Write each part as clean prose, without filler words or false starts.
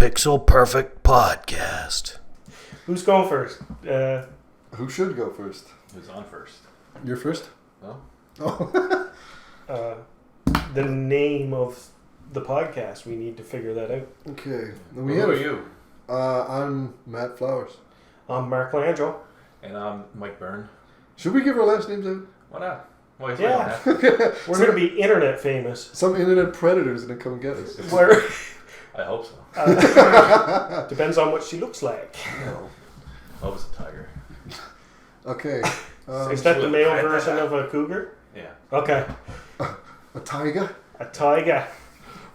Pixel Perfect Podcast. Who's going first? Who should go first? Who's on first? You're first? No. Oh. The name of the podcast. We need to figure that out. Okay. Who are you? I'm Matt Flowers. I'm Mark Langell. And I'm Mike Byrne. Should we give our last names out? Why not? Why is Yeah. that? We're going to be internet famous. Some internet predators are going to come and get us. Where I hope so. depends on what she looks like. No. I was a tiger. Okay. Is that the male version of a cougar? Yeah. Okay. A tiger? A tiger.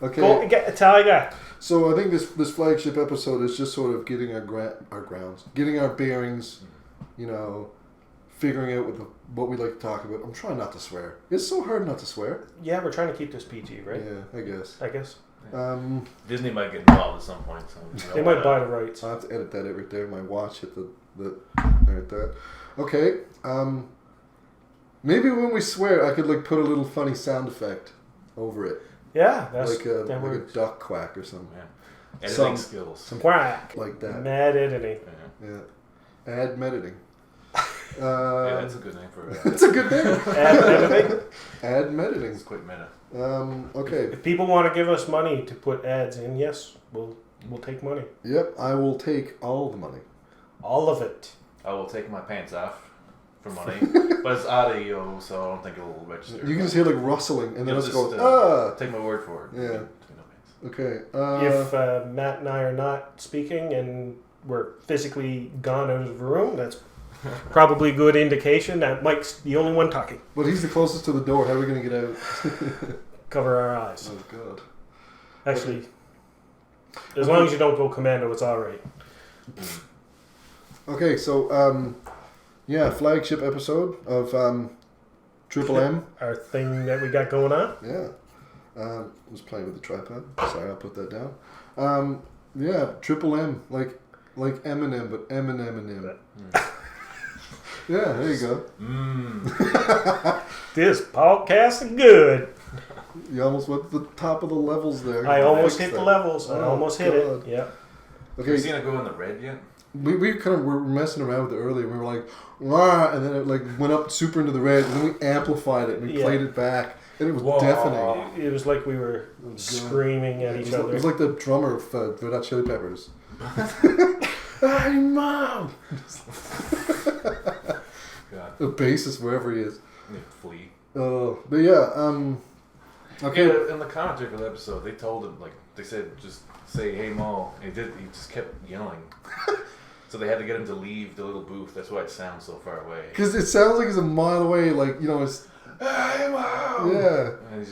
Okay. Go and get a tiger. So I think this flagship episode is just sort of getting our grounds, getting our bearings, you know, figuring out what we like to talk about. I'm trying not to swear. It's so hard not to swear. Yeah, we're trying to keep this PG, right? Yeah, I guess. Disney might get involved at some point. So They might buy the rights. I have to edit that right there. My watch hit the right there. Okay. Maybe when we swear, I could like put a little funny sound effect over it, Yeah, that's like a works. duck quack or something. Yeah. Editing skills. Some Quack. like that. Mad editing. Yeah. Yeah. Add Medditing. Yeah, that's a good name for it. It's a good name. Mad editing. Add Medditing. It's quite meta. Okay. If people want to give us money to put ads in, yes, we'll take money. Yep. I will take all the money. All of it. I will take my pants off for money, but it's audio, so I don't think it'll register. You can just hear like rustling, and then You'll it's just, going. Take my word for it. Yeah. Okay. If Matt and I are not speaking and we're physically gone out of the room, that's probably a good indication that Mike's the only one talking. But he's the closest to the door. How are we going to get out? Cover our eyes. Oh God. Actually, as long as you don't go commando, it's all right. Okay, so yeah, flagship episode of Triple M. Our thing that we got going on. Yeah. I was playing with the tripod. Sorry, I'll put that down. Yeah, Triple M, like Eminem, but Eminem. Yeah, there you go. This podcast is good. You almost went to the top of the levels there. I almost Nice hit the there. levels. I Oh, almost hit God. it. Yeah. Have you Okay, seen it go in the red yet? we kind of were messing around with it earlier. We were like, wah, and then it like went up super into the red, and then we amplified it and we Yeah. played it back, and it was Whoa. deafening. It was like we were screaming at each It other. was like the drummer of Red Hot Chili Peppers. Hey, Mom! God. The bassist, wherever he is. Flea. But yeah, okay. Yeah, in the commentary for the episode, they told him, like, they said, just say, hey, Mo. And he just kept yelling. So they had to get him to leave the little booth. That's why it sounds so far away. Because it sounds like he's a mile away, like, you know, it's... Hey, Mo! Yeah. And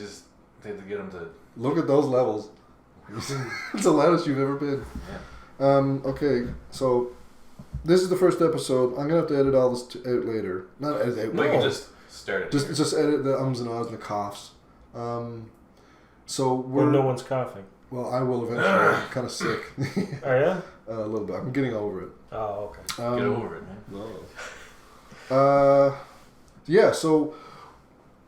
they had to get him to... Look at those levels. It's the loudest you've ever been. Yeah. Okay, so this is the first episode. I'm going to have to edit all this out later. Not edit out. No, you no. can just start it. here. Just edit the ums and ahs and the coughs. So we're... when no one's coughing. Well, I will eventually. I'm kind of sick. Are you? A little bit. I'm getting over it. Oh, okay. Get over it, man. No. Yeah, so,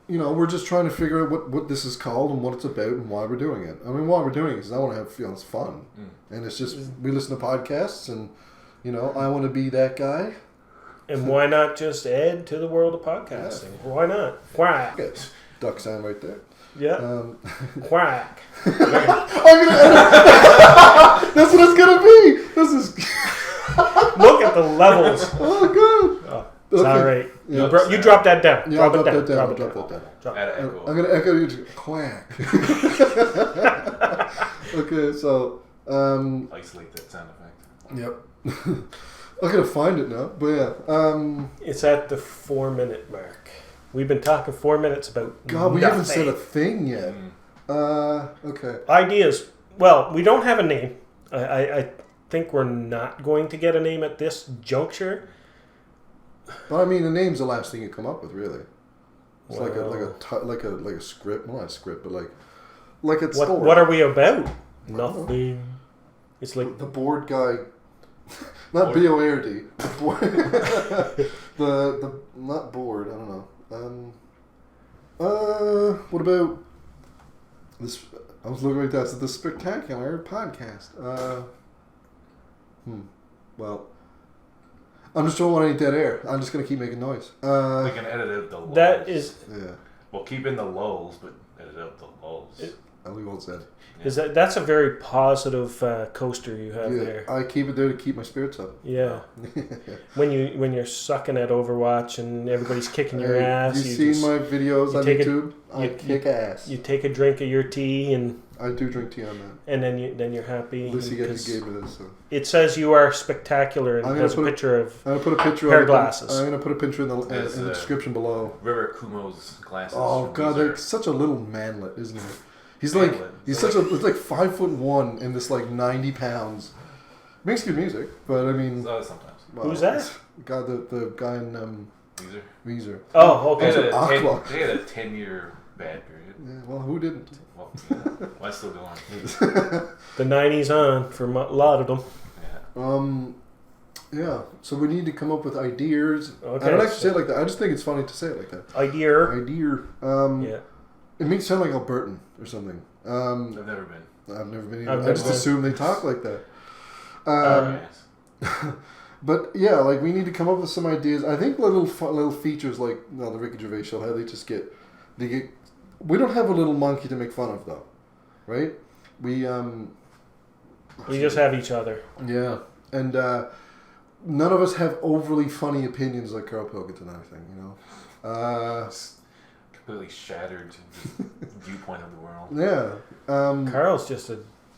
you know, we're just trying to figure out what this is called and what it's about and why we're doing it. I mean, why we're doing it is I want to have it's fun. And it's just, we listen to podcasts and, you know, I want to be that guy. And why not just add to the world of podcasting? Yeah. Why not? Quack. Okay. Duck sound right there. Yeah. Quack. I'm going to edit. That's what it's going to be. This is... Look at the levels. Oh, God. Oh, it's Okay. all right. Yeah. You drop that down. Yeah, drop it down. Drop Drop that it down. down. Add an echo. I'm going to echo you to quack. Okay, so... Isolate that sound effect. Yep. I'm going to find it now. But yeah. It's at the 4-minute mark. We've been talking 4 minutes about God, we nothing. haven't said a thing yet. Okay. Ideas. Well, we don't have a name. I think we're not going to get a name at this juncture. But I mean, the name's the last thing you come up with, really. It's Well. like a script. Well, not a script, but like a story. What are we about? Nothing. It's like The board guy, not B-O-A-R-D. The board. the not board. I don't know. What about this? I was looking at that. It's the Spectacular Podcast. Well, I'm just don't want any dead air. I'm just gonna keep making noise. We can edit out the lulls. That is... Yeah. We'll keep in the lulls, but edit out the lulls. Only one said. Is that's a very positive coaster you have there. I keep it there to keep my spirits up. Yeah. when you're sucking at Overwatch and everybody's kicking your ass. You've seen my videos on YouTube. I kick ass. You take a drink of your tea and I do drink tea on that. and then you're happy. Lucy gave me this. So. It says you are spectacular and has a picture of I'm gonna put a picture pair of of glasses. I'm gonna put a picture in the description below. River Kumo's glasses. Oh god, they're such a little manlet, isn't he? He's like he's like 5'1" and this like 90 pounds. Makes good music, but I mean sometimes. Well, who's that? God, the guy in Weezer. Oh, okay. They had a 10-year bad period. Yeah, well, who didn't? Well, that's still going. The 90s on for a lot of them. Yeah. Yeah. So we need to come up with ideas. Okay, I don't actually say it like that. I just think it's funny to say it like that. Idea. Yeah. It makes it sound like Albertan or something. I've never been. I've never been. I've I never just been. assume they talk like that. Yes. But yeah, like we need to come up with some ideas. I think little features like the Ricky Gervais show, how they get. We don't have a little monkey to make fun of though, right? We just have each other. Yeah, and none of us have overly funny opinions like Carl Pilkington and everything, you know. Completely shattered viewpoint of the world. Yeah. Carl's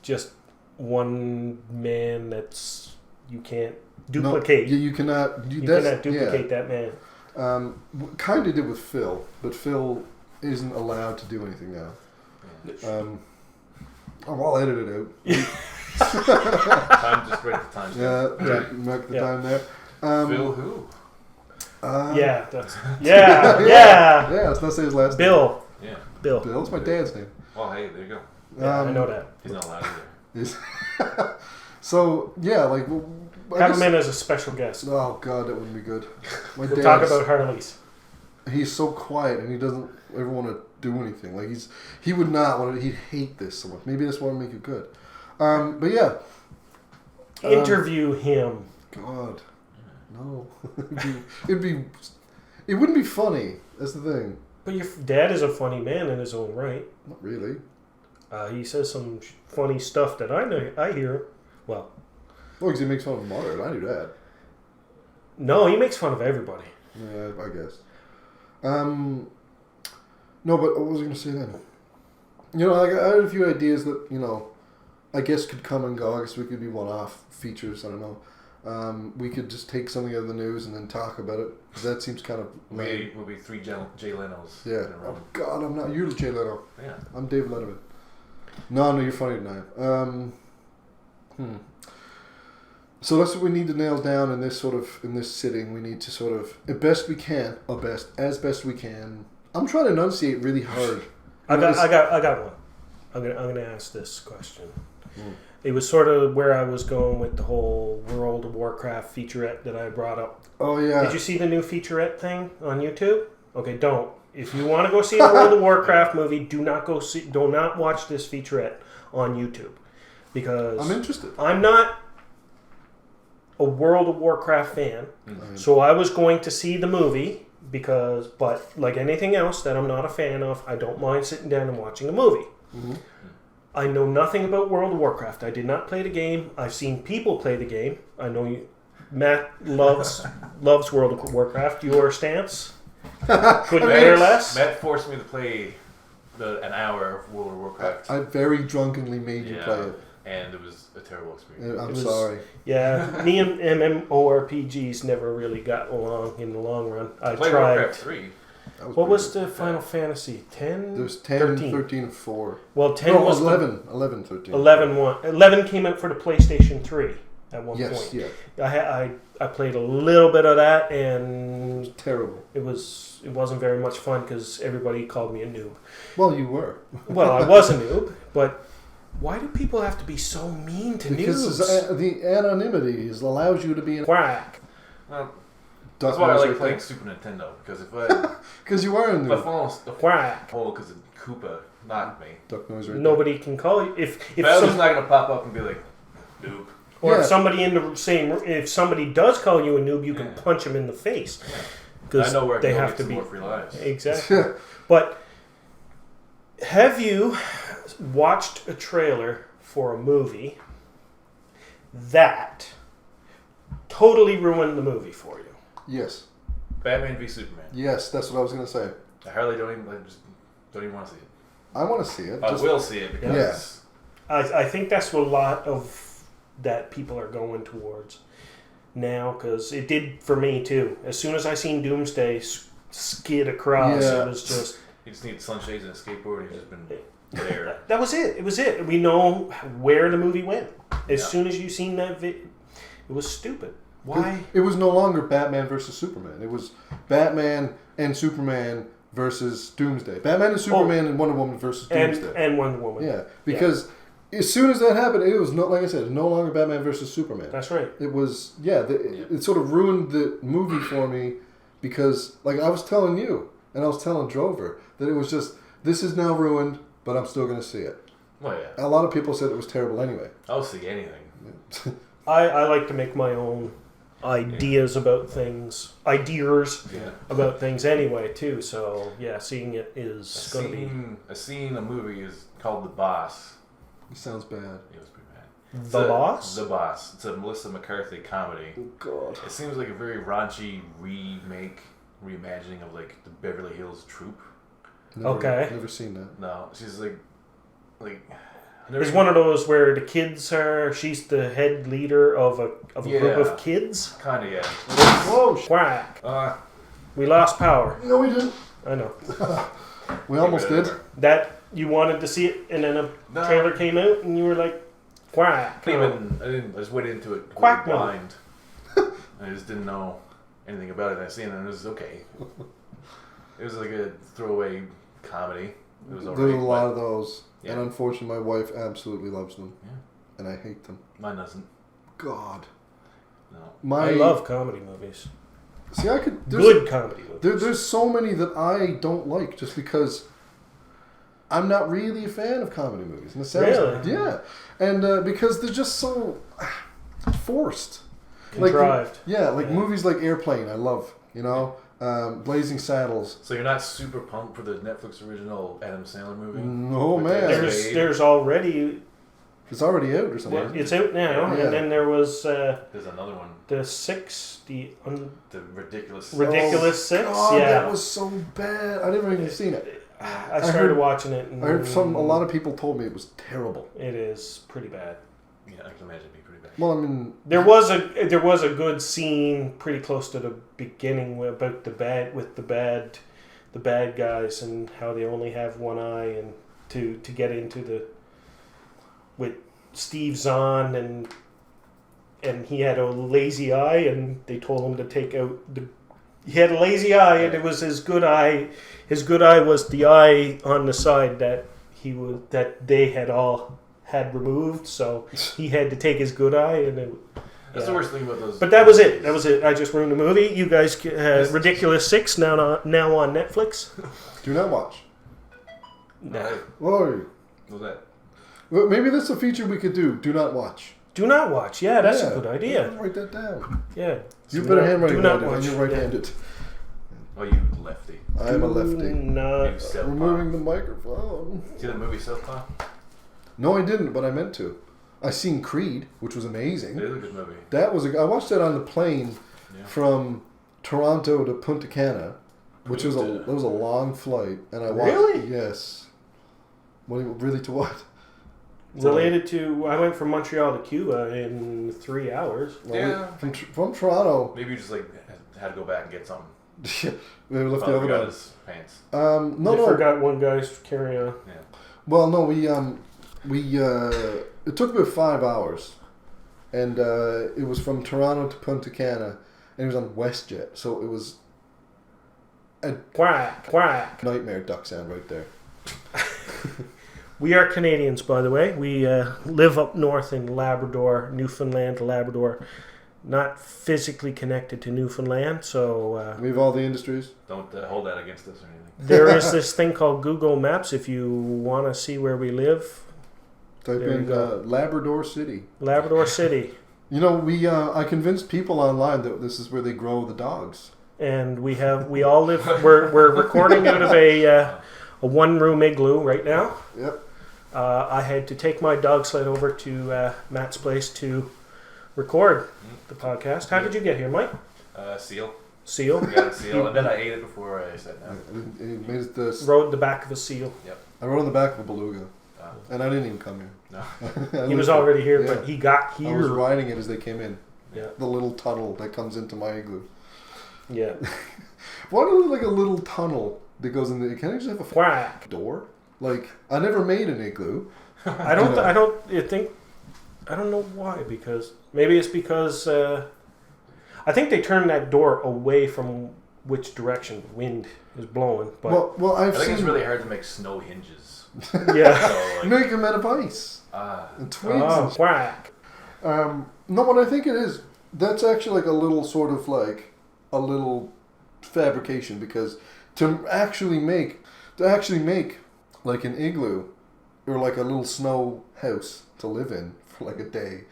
just one man that's you can't duplicate. No, you cannot. You cannot duplicate that man. Kind of did with Phil, but Phil isn't allowed to do anything now. I'll edit it out. Just write the time. Yeah, mark the time there. Phil who? Yeah, that's yeah. Let's not say his last name. Bill. Yeah. Bill. Bill's my dad's name. Well, hey, there you go. Yeah, I know that. He's not allowed either. So yeah, like have him in as a special guest. Oh god, that wouldn't be good. My We'll talk about Harleys. He's so quiet and he doesn't ever want to do anything. Like he would not want to. He'd hate this so much. Maybe that's why make it good. But yeah, interview him. God, no. It wouldn't be funny. That's the thing. But your dad is a funny man in his own right. Not really. He says some funny stuff that I hear. Well, because he makes fun of Mario. I knew that. No, he makes fun of everybody. Yeah, I guess. No, but what was I going to say then? You know, I had a few ideas that, you know, I guess could come and go. I guess we could be one-off features. I don't know. We could just take something out of the news and then talk about it. That seems kind of lame. We'll be three Jay Leno's. Yeah. Oh, God, I'm not. You're Jay Leno. Yeah. I'm Dave Letterman. No, you're funnier than I am. So that's what we need to nail down in this sitting. We need to sort of, as best we can. I'm trying to enunciate really hard. I got one. I'm gonna ask this question. It was sort of where I was going with the whole World of Warcraft featurette that I brought up. Oh yeah. Did you see the new featurette thing on YouTube? Okay, don't. If you want to go see the World of Warcraft movie, do not watch this featurette on YouTube, because I'm interested. I'm not a World of Warcraft fan, so I was going to see the movie but like anything else that I'm not a fan of, I don't mind sitting down and watching a movie. Mm-hmm. I know nothing about World of Warcraft. I did not play the game. I've seen people play the game. I know Matt loves World of Warcraft. Your stance? Couldn't care less. Matt forced me to play an hour of World of Warcraft. I very drunkenly made you play it. And it was a terrible experience. I'm sorry. Yeah, me and MMORPGs never really got along in the long run. I played tried. Warcraft 3. What was the Final Fantasy? 10? There's 10, 13, and 4. Well, 10 was 11, 13. 11 came out for the PlayStation 3 at one point. Yes, yeah. I played a little bit of that, and it was terrible. It wasn't very much fun because everybody called me a noob. Well, you were. Well, I was a noob, but why do people have to be so mean to because noobs? the anonymity allows you to be an quack. Well, That's why I like playing Super Nintendo, because if I... Because you are in If I the fall in the Quack. hole because of Koopa knocked me, duck noise right Nobody can call you if Bowser's not gonna pop up and be like, noob. or Yeah. if somebody in the same if somebody does call you a noob, you can punch them in the face I because know where I they can go have get to some be more free lives. exactly. there. But have you watched a trailer for a movie that totally ruined the movie for you? Yes. Batman v Superman. Yes, that's what I was going to say. I hardly don't even want to see it. I want to see it. I will see it because I think that's what a lot of that people are going towards now, because it did for me too. As soon as I seen Doomsday skid across, Yeah. it was just... you just need sunshades and a skateboard and you've just been there. That was it. It was it. We know where the movie went. As Yeah. soon as you seen that it was stupid. Why? It was no longer Batman versus Superman. It was Batman and Superman versus Doomsday. Batman and Superman and Wonder Woman versus Doomsday. And Wonder Woman. Yeah, because as soon as that happened, it was not, like I said, it was no longer Batman versus Superman. That's right. It was, it sort of ruined the movie for me because, like I was telling you, and I was telling Drover, that it was just, this is now ruined, but I'm still going to see it. Well, yeah. A lot of people said it was terrible anyway. I'll see anything. I like to make my own ideas about things. Ideas Yeah. about things anyway, too. So, yeah, seeing it is going to be... A scene, a movie is called The Boss. It sounds bad. It was pretty bad. The Boss? The Boss. It's a Melissa McCarthy comedy. Oh, God. It seems like a very raunchy reimagining of like the Beverly Hills Troop. Never seen that. No, she's like It's one of those where the kids are... She's the head leader of a group of kids. Kind of, yeah. Whoa, quack. We lost power. No, we didn't. I know. We almost did. That you wanted to see it, and then a trailer came out, and you were like, quack. I just went into it Quack blind. I just didn't know anything about it. I seen it, and it was okay. It was like a throwaway comedy. It was There's alright, a lot of those. Yeah. And unfortunately, my wife absolutely loves them. Yeah. And I hate them. Mine doesn't. God. No. I love comedy movies. See, I could... Good comedy movies. There's so many that I don't like just because I'm not really a fan of comedy movies. And it sounds, Really? Yeah. And because they're just so forced. Contrived. Like movies like Airplane, I love. You know? Blazing Saddles. So you're not super pumped for the Netflix original Adam Sandler movie? No, With man. There's already... It's already out or something. It's out now, Yeah. and then there was There's another one. the Six... The Ridiculous. Ridiculous Six, God, yeah. that was so bad. I never even seen it. I started watching it, and I heard a lot of people told me it was terrible. it is pretty bad. Yeah, I can imagine it being pretty bad. Well, I mean, There was a good scene pretty close to the beginning about the bad guys and how they only have one eye, and to get into with Steve Zahn and he had a lazy eye, and they told him to take out he had a lazy eye, and it was his good eye. His good eye was the eye on the side that they had removed, so he had to take his good eye, and then That's the worst thing about those. But that was it. I just ruined the movie. You guys, Ridiculous Six now on Netflix. do not watch. Nah. Whoa. What was that? Well, maybe that's a feature we could do. Do not watch. Do not watch. Yeah, that's Yeah. a good idea. Write that down. Yeah. You better handwriting do not that, and watch. you're right-handed. Oh, you lefty. I'm a lefty. You Southpaw. Removing the microphone. See that movie Southpaw? No, I didn't, but I meant to. I seen Creed, which was amazing. It is a good movie. I watched that on the plane Yeah. from Toronto to Punta Cana, which was that was a long flight, and I watched. Really? Yes. Really to what? Related to, I went from Montreal to Cuba in 3 hours. Well, Yeah. From Toronto. Maybe you just like had to go back and get something. We left the Father oven got on. his pants. No. Forgot one guy's carry-on. Yeah. Well, no, we it took about 5 hours, and it was from Toronto to Punta Cana, and it was on WestJet, so it was a Quack, quack. nightmare duck sound right there. We are Canadians, by the way. We live up north in Labrador, Newfoundland, Labrador. not physically connected to Newfoundland, so We have all the industries. Don't hold that against us or anything. there is this thing called Google Maps. If you want to see where we live, Type There you in go. Labrador City. Labrador City, You know, I convinced people online that this is where they grow the dogs. and we all live. We're recording out of a one-room igloo right now. Yep. I had to take my dog sled over to Matt's place to record the podcast. How did you get here, Mike? Seal. Seal. I got a seal, and then I ate it before I sat down. It made it this. Rode the back of a seal. I rode on the back of a beluga, Uh, and I didn't even come here. no. He was already here, Yeah. but he got I was here. riding it as they came in. Yeah. The little tunnel that comes into my igloo. Yeah. Why do like a little tunnel that goes in the? Can I just have a Quack. door? Like I never made an igloo. I don't. You know. I don't know why. Because maybe it's because I think they turned that door away from which direction the wind is blowing. But Well, I I've think seen it's really hard to make snow hinges. yeah. So, like, make them out of ice ah, and twigs. Oh, And quack. no, what I think it is, that's actually like a little sort of like a little fabrication because to actually make like an igloo or like a little snow house to live in for like a day,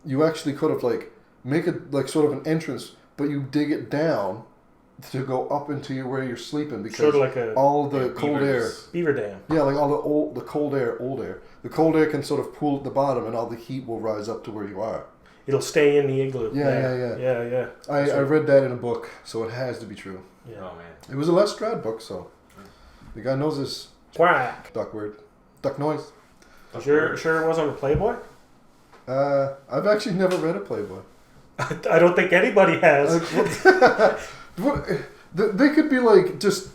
you actually could have like make it like sort of an entrance, but you dig it down to go up into where you're sleeping because Sort of like a all the cold air. beavers. beaver dam. Yeah, like all the cold air. The cold air can sort of pool at the bottom, and all the heat will rise up to where you are. It'll stay in the igloo. Yeah. Yeah. I read that in a book, so it has to be true. Yeah. Oh man. It was a Les Stroud book, so the guy knows his Quack. duck word, duck noise. Sure it wasn't a Playboy? I've actually never read a Playboy. I don't think anybody has. They could be like just,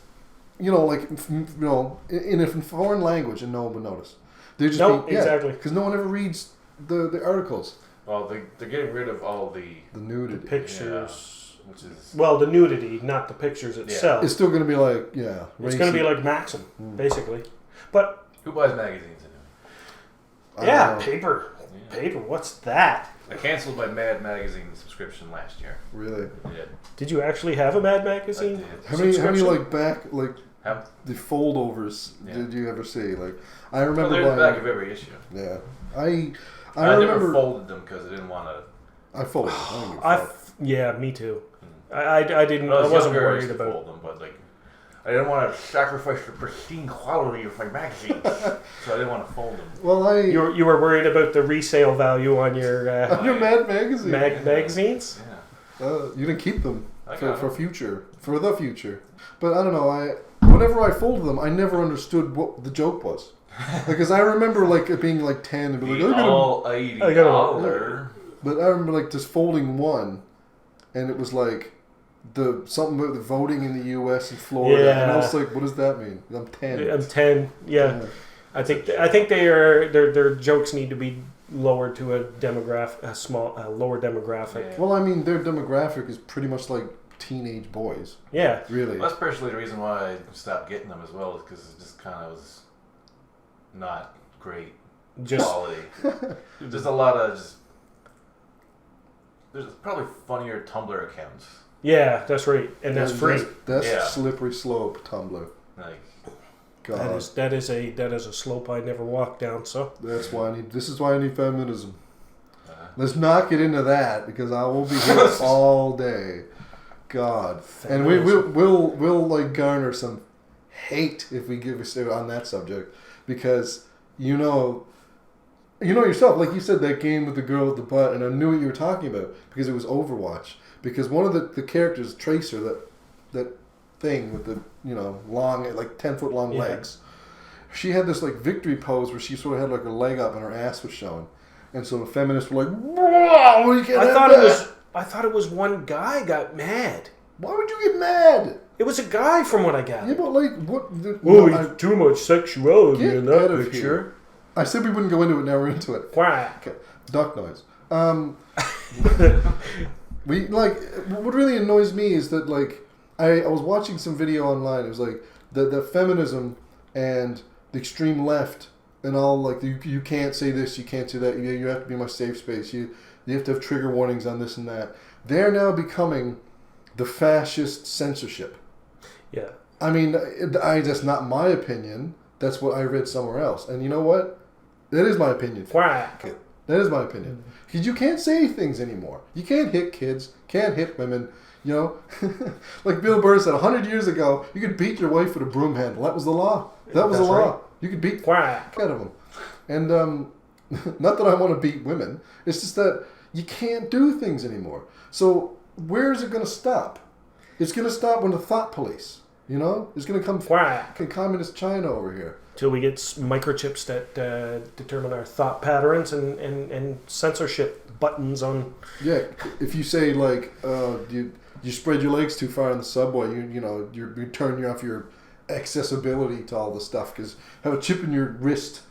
like in a foreign language, and no one would notice. They just Nope, exactly. because no one ever reads the articles. Well, they're getting rid of all the nudity. Pictures. which is Well, the nudity, not the pictures itself. It's still going to be like It's going to be like Maxim, basically. But who buys magazines anyway? yeah, paper. Paper. What's that? I canceled my Mad magazine subscription last year. Really. I did. Did you actually have a Mad Magazine? I did. How many Subscription? like back like Have, the foldovers Yeah. did you ever see? Like I well, remember they're in the back buying. of every issue. Yeah, I I never remember. folded them because I didn't want to. I folded. I didn't give a fuck. Yeah, me too. I didn't. When I I was wasn't younger, I worried used to about. fold them, but like I didn't want to sacrifice the pristine quality of my magazines, so I didn't want to fold them. Well, You were worried about the resale value on your on your Mad magazine. magazines. Yeah. You didn't keep them I for got them. for the future. But I don't know. Whenever I folded them, I never understood what the joke was. Because I remember like it being like 10 and be like, The "I'm gonna-" almighty I gotta- dollar. but I remember like just folding one, and it was like something about the voting in the U.S. and Florida, and I was Yeah. like, what does that mean? I'm 10. I'm 10. Yeah. I think their jokes need to be lowered to a lower demographic. Yeah. Well, I mean, their demographic is pretty much like teenage boys, Yeah. really. That's partially the reason why I stopped getting them as well, is because it just kind of was not great Just quality. Just a lot of just. There's probably funnier Tumblr accounts. yeah, that's right, and that's free. That's Yeah. slippery slope Tumblr. Like God, That is a slope I never walked down. So that's why I need. This is why I need feminism. uh, Let's not get into that because I will be here all day. God, and we'll like garner some hate if we give a on that subject because you know yourself, like you said, that game with the girl with the butt, and I knew what you were talking about because it was Overwatch. Because one of the characters, Tracer, that thing with the long, like 10-foot long Yeah. legs, she had this like victory pose where she sort of had like her leg up and her ass was showing, and so the feminists were like, "Whoa, we can't have that." I thought it was one guy got mad. Why would you get mad? It was a guy, from what I gathered. Yeah, but like what? Too much sexuality Get in that out of picture. here. I said we wouldn't go into it. Now we're into it. Quack. Okay. Duck noise. We like what really annoys me is that like I was watching some video online. It was like the feminism and the extreme left and all like you can't say this, you can't say that. You have to be my safe space. You have to have trigger warnings on this and that. They're now becoming the fascist censorship. Yeah. I mean, that's not my opinion. That's what I read somewhere else. And you know what? That is my opinion. Quack. That is my opinion. Because you can't say things anymore. You can't hit kids. Can't hit women. You know, like Bill Burr said 100 years ago, you could beat your wife with a broom handle. That was the law. That was the law. Right. You could beat Quack out of them. And not that I want to beat women. It's just that you can't do things anymore. So where is it going to stop? It's going to stop when the thought police, you know, is going to come Quack. from communist China over here. Till we get microchips that determine our thought patterns and censorship buttons on. Yeah, if you say like you spread your legs too far in the subway, you turn you off your accessibility to all this stuff because have a chip in your wrist,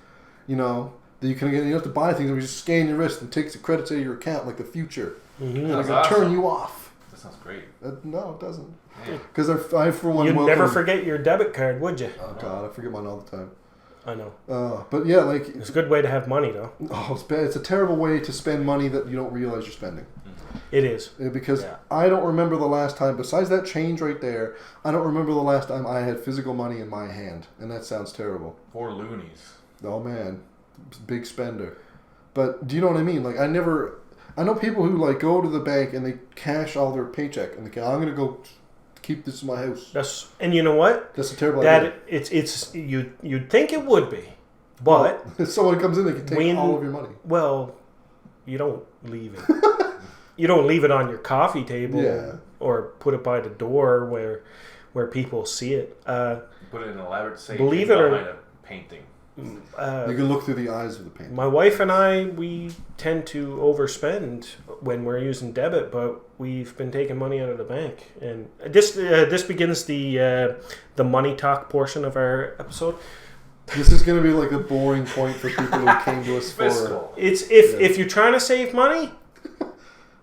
you know, that you can get. You don't have to buy things. We just scan your wrist and takes the credits out of your account like the future, and it's gonna awesome. turn you off. That sounds great. No, it doesn't. Because I for one. You'd welcome- never forget your debit card, would you? Oh God, I forget mine all the time. I know. But yeah, like It's a good way to have money, though. oh, it's bad. It's a terrible way to spend money that you don't realize you're spending. It is. Because Yeah. I don't remember the last time, besides that change right there, I don't remember the last time I had physical money in my hand. And that sounds terrible. Poor loonies. Oh, man. Big spender. But do you know what I mean? Like, I know people who, like, go to the bank and they cash all their paycheck. And they go, I'm going to go keep this in my house. And you know what? That's a terrible idea. It's you'd think it would be, but If someone comes in, they can take all of your money. well, you don't leave it. You don't leave it on your coffee table Yeah. or put it by the door where people see it. Put it in an elaborate safe Believe it or- behind a painting. You can look through the eyes of the painting. My wife and I, we tend to overspend when we're using debit, but we've been taking money out of the bank, and this begins the money talk portion of our episode. This is going to be like a boring point for people who came to us for. Fiscal. It's if you're trying to save money,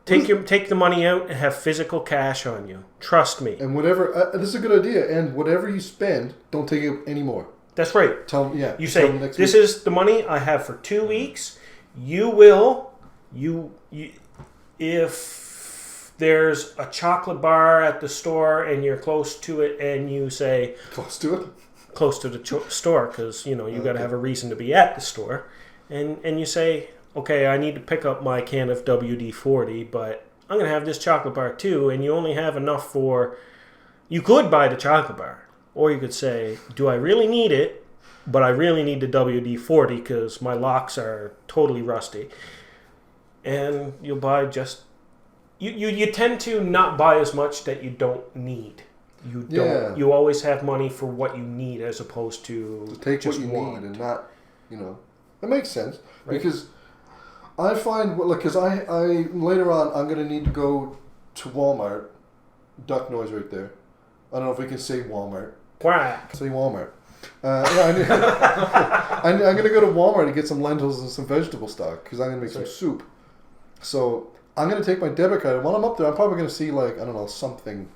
take the money out and have physical cash on you. Trust me. And whatever, this is a good idea. And whatever you spend, don't take it anymore. That's right. Tell them, yeah. You tell say, them next this week. is the money I have for 2 weeks. If there's a chocolate bar at the store and you're close to it and you say, Close to it. close to the store because, you got to have a reason to be at the store. And you say, okay, I need to pick up my can of WD-40, but I'm going to have this chocolate bar too. And you only have enough for, you could buy the chocolate bar. Or you could say, do I really need it? But I really need the WD-40 because my locks are totally rusty. And you'll buy just... You tend to not buy as much that you don't need. You don't. Yeah. You always have money for what you need as opposed to Take just what you want. need and not, That makes sense. Right. Because I find, because I later on, I'm going to need to go to Walmart. Duck noise right there. I don't know if we can say Walmart. Quack. Say Walmart. I'm going to go to Walmart to get some lentils and some vegetable stock because I'm going to make some soup. So I'm going to take my debit card. And while I'm up there, I'm probably going to see something,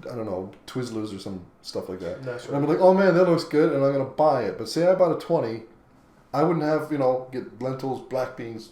Twizzlers or some stuff like that. That's And I'm like, oh man, that looks good, and I'm going to buy it. But say I bought a 20, I wouldn't have, get lentils, black beans,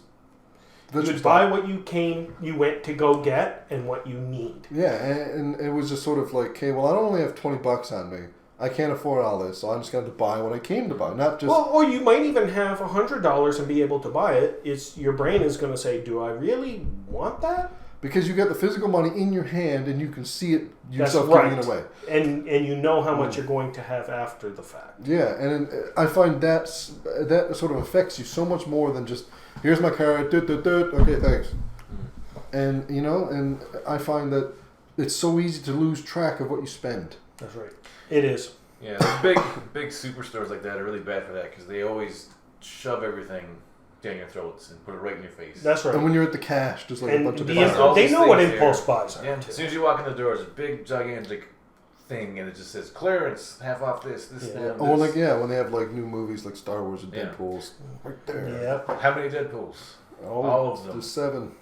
vegetable You buy stock. what you went to go get and what you need. Yeah, and it was just sort of like, okay, well, I don't only have $20 on me. I can't afford all this, so I'm just going to buy what I came to buy, not just... Well, or you might even have $100 and be able to buy it. Your brain is going to say, do I really want that? Because you got the physical money in your hand and you can see it yourself That's right. giving it away. And you know how much you're going to have after the fact. Yeah, and I find that sort of affects you so much more than just, here's my card, okay, thanks. And, and I find that it's so easy to lose track of what you spend. That's right. It is. Yeah, those big superstores like that are really bad for that because they always shove everything down your throats and put it right in your face. That's right. And when you're at the cash, just like And a bunch of the bucks. all they these know what things impulse here. buys are. Yeah, too. as soon as you walk in the door, there's a big, gigantic thing, and it just says clearance, half off this, Yeah. that, Oh, this. when they have like new movies like Star Wars and Yeah. Deadpool's right there. Yeah. How many Deadpools? Oh, All of them. There's 7.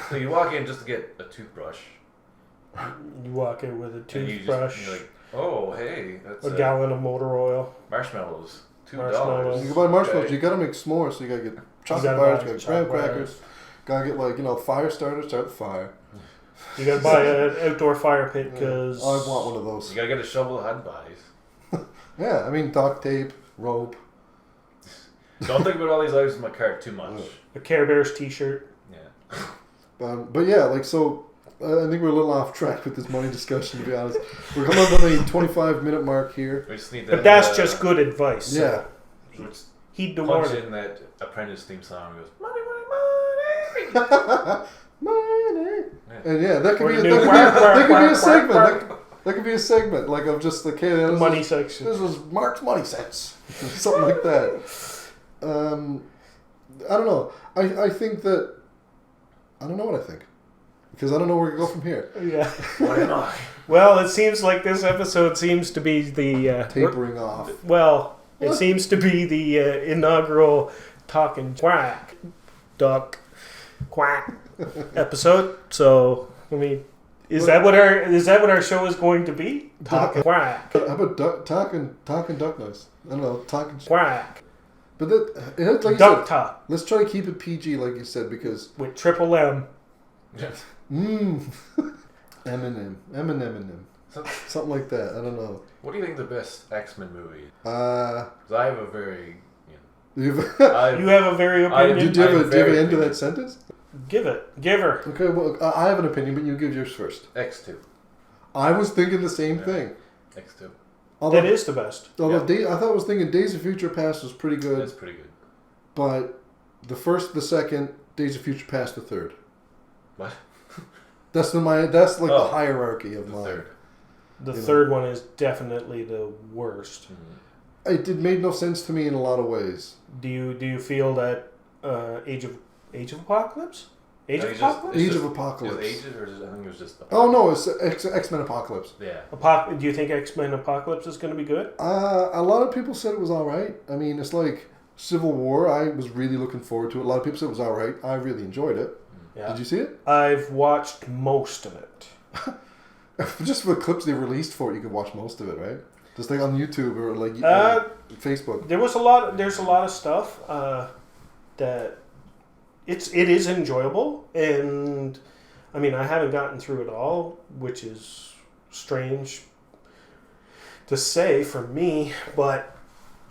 So you walk in just to get a toothbrush. You walk in with a And you toothbrush, you're like, oh, hey, that's a gallon of motor oil. marshmallows, Marshmallows. You can buy marshmallows. Okay. You gotta make s'mores, so you gotta get chocolate gotta bars, buy you gotta get graham chocolate bars. crackers, gotta get fire starters, start the fire. You gotta buy an outdoor fire pit because I want one of those. You gotta get a shovel of hot bodies. Yeah, I mean duct tape, rope. Don't think about all these items in my cart too much. a Care Bears T-shirt. Yeah. But yeah, I think we're a little off track with this money discussion. To be honest, we're coming up on the 25-minute mark here. We just need to. But that's just good advice. So Yeah. heed the Punch warning. in that Apprentice theme song. And goes money. Money. Yeah. And yeah, that could Or be the a, new that could be a segment. quack. That could be a segment like of just like, hey, The this money is, section. this is Mark's money sense, something like that. I don't know. I think that I don't know what I think because I don't know where to go from here. Yeah. Why not? Well, it seems like this episode seems to be the Tapering off. well, it What? seems to be the inaugural talking quack, duck, quack episode. So, I mean, is that what our show is going to be? Talking quack, How about talking duck noise? I don't know, talking. quack, But that like you duck said, talk let's try to keep it PG, like you said, because with triple M. Yeah. Eminem, something like that. I don't know. What do you think the best X-Men movie is? 'Cause I have a very. You've, You have a very opinion. did you have I'm a, do you have very an end to that opinion. sentence? Give her. Okay, well, I have an opinion, but you give yours first. X2. I was thinking the same thing. X2. Although, That is the best. I thought I was thinking Days of Future Past was pretty good, That's pretty good. but the first, the second, Days of Future Past, the third. What? That's the hierarchy of The mine. third. The You third one is definitely the worst. It made no sense to me in a lot of ways. Do you feel that Age of Apocalypse? Age of It's Apocalypse? Age just- of Apocalypse. Is it Ages or is it, I think it was just. Oh no, it's X-Men Apocalypse. Yeah. Do you think X-Men Apocalypse is going to be good? A lot of people said it was all right. I mean, it's like Civil War. I was really looking forward to it. A lot of people said it was all right. I really enjoyed it. Yeah. Did you see it? I've watched most of it. Just for the clips they released for it, you could watch most of it, right? Just like on YouTube or like Facebook. There's a lot of stuff that it is enjoyable, and I mean I haven't gotten through it all, which is strange to say for me, but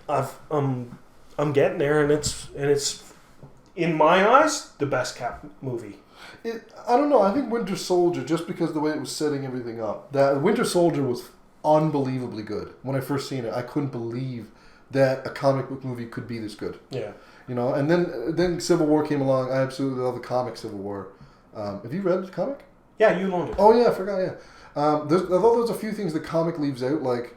I'm getting there, and it's in my eyes the best Cap movie. I don't know. I think Winter Soldier, just because of the way it was setting everything up, that Winter Soldier was unbelievably good. When I first seen it, I couldn't believe that a comic book movie could be this good. Yeah. You know, and then Civil War came along. I absolutely love the comic Civil War. Have you read the comic? Yeah, you loaned it. Oh yeah, I forgot. Yeah, although there's a few things the comic leaves out, like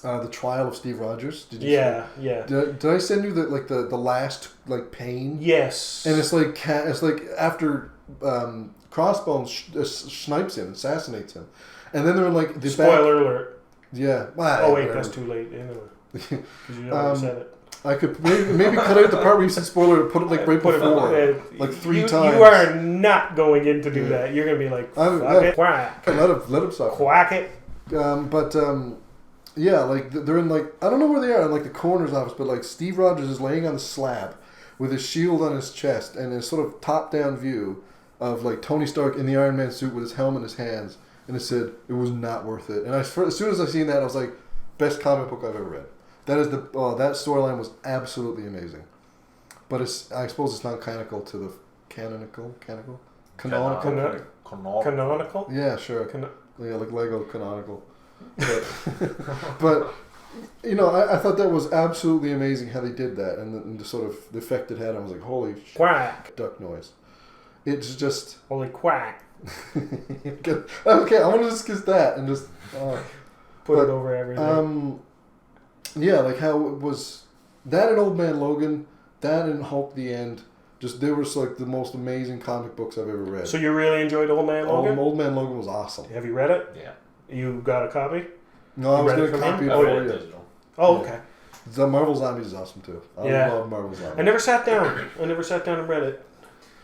the trial of Steve Rogers. Did you? Yeah. Did I send you the last pain? Yes. And it's like after Crossbones snipes him, assassinates him, and then they're like the Spoiler alert. Yeah. Oh wait, that's too late. Anyway, because you already said it. I could maybe cut out the part where you said spoiler and put it right before, like three times. You are not going in to do that. You're going to be like, fuck it, quack. Let him suffer. Quack it. Yeah, they're in I don't know where they are in the coroner's office, but Steve Rogers is laying on the slab with his shield on his chest and a sort of top down view of Tony Stark in the Iron Man suit with his helmet in his hands, and it said it was not worth it. And as soon as I seen that, I was like, best comic book I've ever read. That is that storyline was absolutely amazing, but I suppose it's not canonical to the canonical. Canonical. Yeah, sure. Yeah, like Lego canonical. But I thought that was absolutely amazing how they did that, and the sort of the effect it had. I was like, holy quack, duck noise. It's just holy quack. Okay, I want to just kiss that and just put it over everything. Yeah, how it was that and Old Man Logan, that and Hulk the End. Just they were the most amazing comic books I've ever read. So you really enjoyed Old Man Logan? Old Man Logan was awesome. Have you read it? Yeah. You got a copy? No, I was going to copy it I read for it you. digital. Oh, okay. The Marvel Zombies is awesome too. I love Marvel Zombies. I never sat down and read it.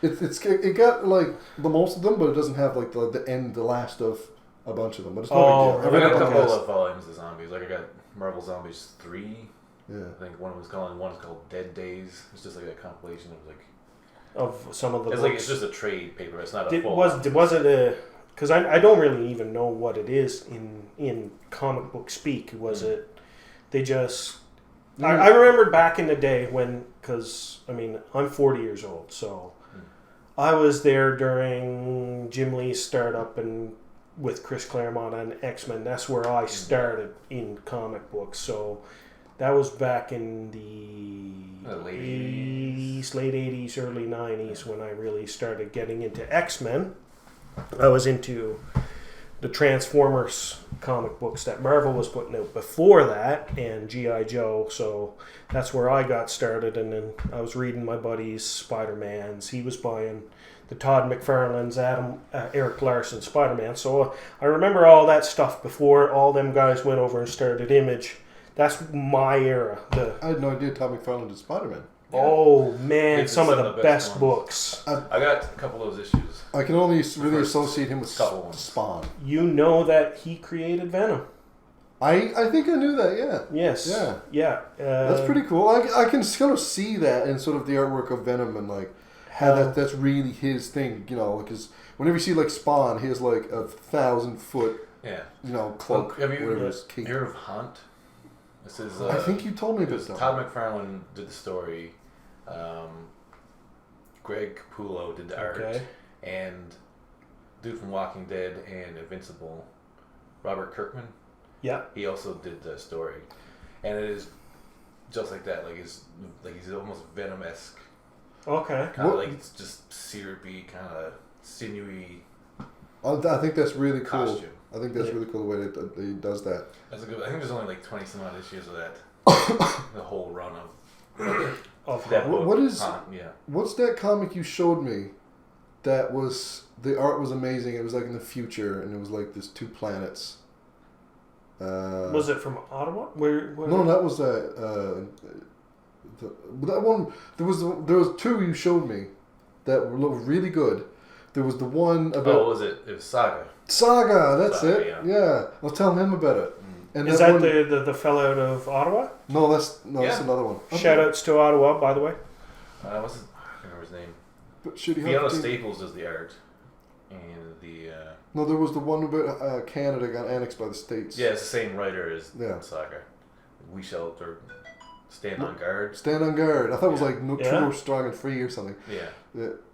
It got the most of them, but it doesn't have the end, the last of a bunch of them. But it's no big deal. I read a couple of volumes of Zombies. I got Marvel Zombies 3, Yeah. I think one was called Dead Days. It's just like a compilation of like some of the it's books. it's just a trade paper. It's not a full. Was it a? Because I don't really even know what it is in comic book speak. Was it? They just. I remember back in the day when, because I mean I'm 40 years old, so I was there during Jim Lee's startup and with Chris Claremont and X-Men. That's where I started in comic books. So that was back in the late 80s, early 90s when I really started getting into X-Men. I was into the Transformers comic books that Marvel was putting out before that, and G.I. Joe. So that's where I got started, and then I was reading my buddy's Spider-Mans. He was buying the Todd McFarlane's, Eric Larson Spider-Man. So I remember all that stuff before all them guys went over and started Image. That's my era. I had no idea Todd McFarlane did Spider-Man. Yeah. Oh man, It's some of the best books. I got a couple of those issues. I can only really associate him with Spawn. Spawn. That he created Venom. I think I knew that, yeah. Yes. Yeah. That's pretty cool. I can kind of see that in sort of the artwork of Venom and like how that's really his thing, because whenever you see like Spawn, he has like 1,000-foot, cloak. Have you cape. heard of Hunt? This is. I think you told me about that. Todd McFarlane did the story. Greg Capullo did the art, and dude from Walking Dead and Invincible, Robert Kirkman. Yeah. He also did the story, and it is just like that. He's almost Venom-esque. Okay. Kind of like it's just syrupy, kind of sinewy. I think that's really cool. Costume. I think that's really cool the way that he does that. That's a good. I think there's only like 20 some odd issues of that. The whole run of that book. What's that comic you showed me? That was the art was amazing. It was like in the future, and it was like there's two planets. Was it from Ottawa? Where? No, that was that one. There was two you showed me that looked really good. There was the one about. Oh, was it? It was Saga. Saga, that's Saga, it. Yeah, I was telling him about it. And is that one, the fellow out of Ottawa? No, that's another one. Shout outs to Ottawa, by the way. I can't remember his name. But should he Fiona Staples does the art, and the. No, there was the one about Canada got annexed by the States. Yeah, it's the same writer as Saga. We shall stand on guard. Stand on guard. I thought it was like true, strong, and free or something. Yeah.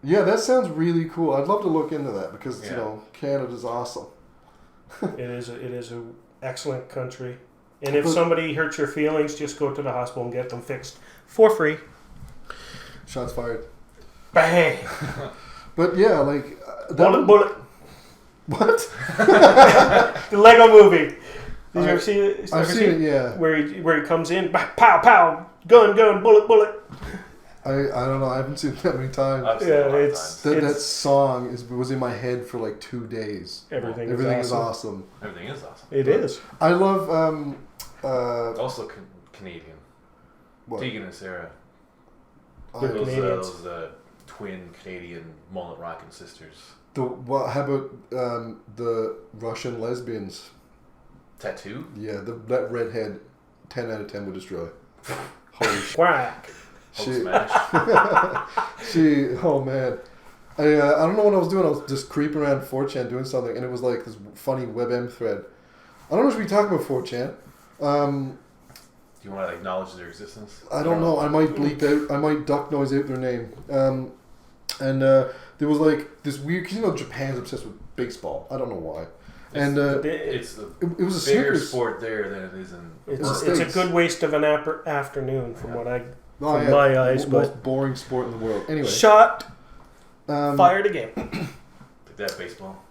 Yeah, that sounds really cool. I'd love to look into that because Canada's awesome. It is a excellent country, and if somebody hurts your feelings, just go to the hospital and get them fixed for free. Shots fired. Bang. But yeah, like bullet. What? The Lego Movie. Did you ever see it? I've seen it. Yeah. Where he comes in, pow pow, gun, bullet. I don't know. I haven't seen it that many times. That song was in my head for like 2 days. Everything is awesome. Everything is awesome. It is. I love. Also Canadian. What? Tegan and Sarah. Those twin Canadian mullet rocking sisters. How about the Russian lesbians? Tattoo? Yeah, that redhead, 10 out of 10 would destroy. Holy shit. Quack. Oh man. I don't know what I was doing. I was just creeping around 4chan doing something, and it was like this funny WebM thread. I don't know if we talk about 4chan. Do you want to acknowledge their existence? I don't know. I might bleep out. I might duck noise out their name. And there was like this weird. Because Japan's obsessed with baseball. I don't know why. It was a bigger sport there than it is in. It's a good waste of an afternoon from what I. My eyes, most boring sport in the world. Anyway, shot. Fired again. Like that baseball.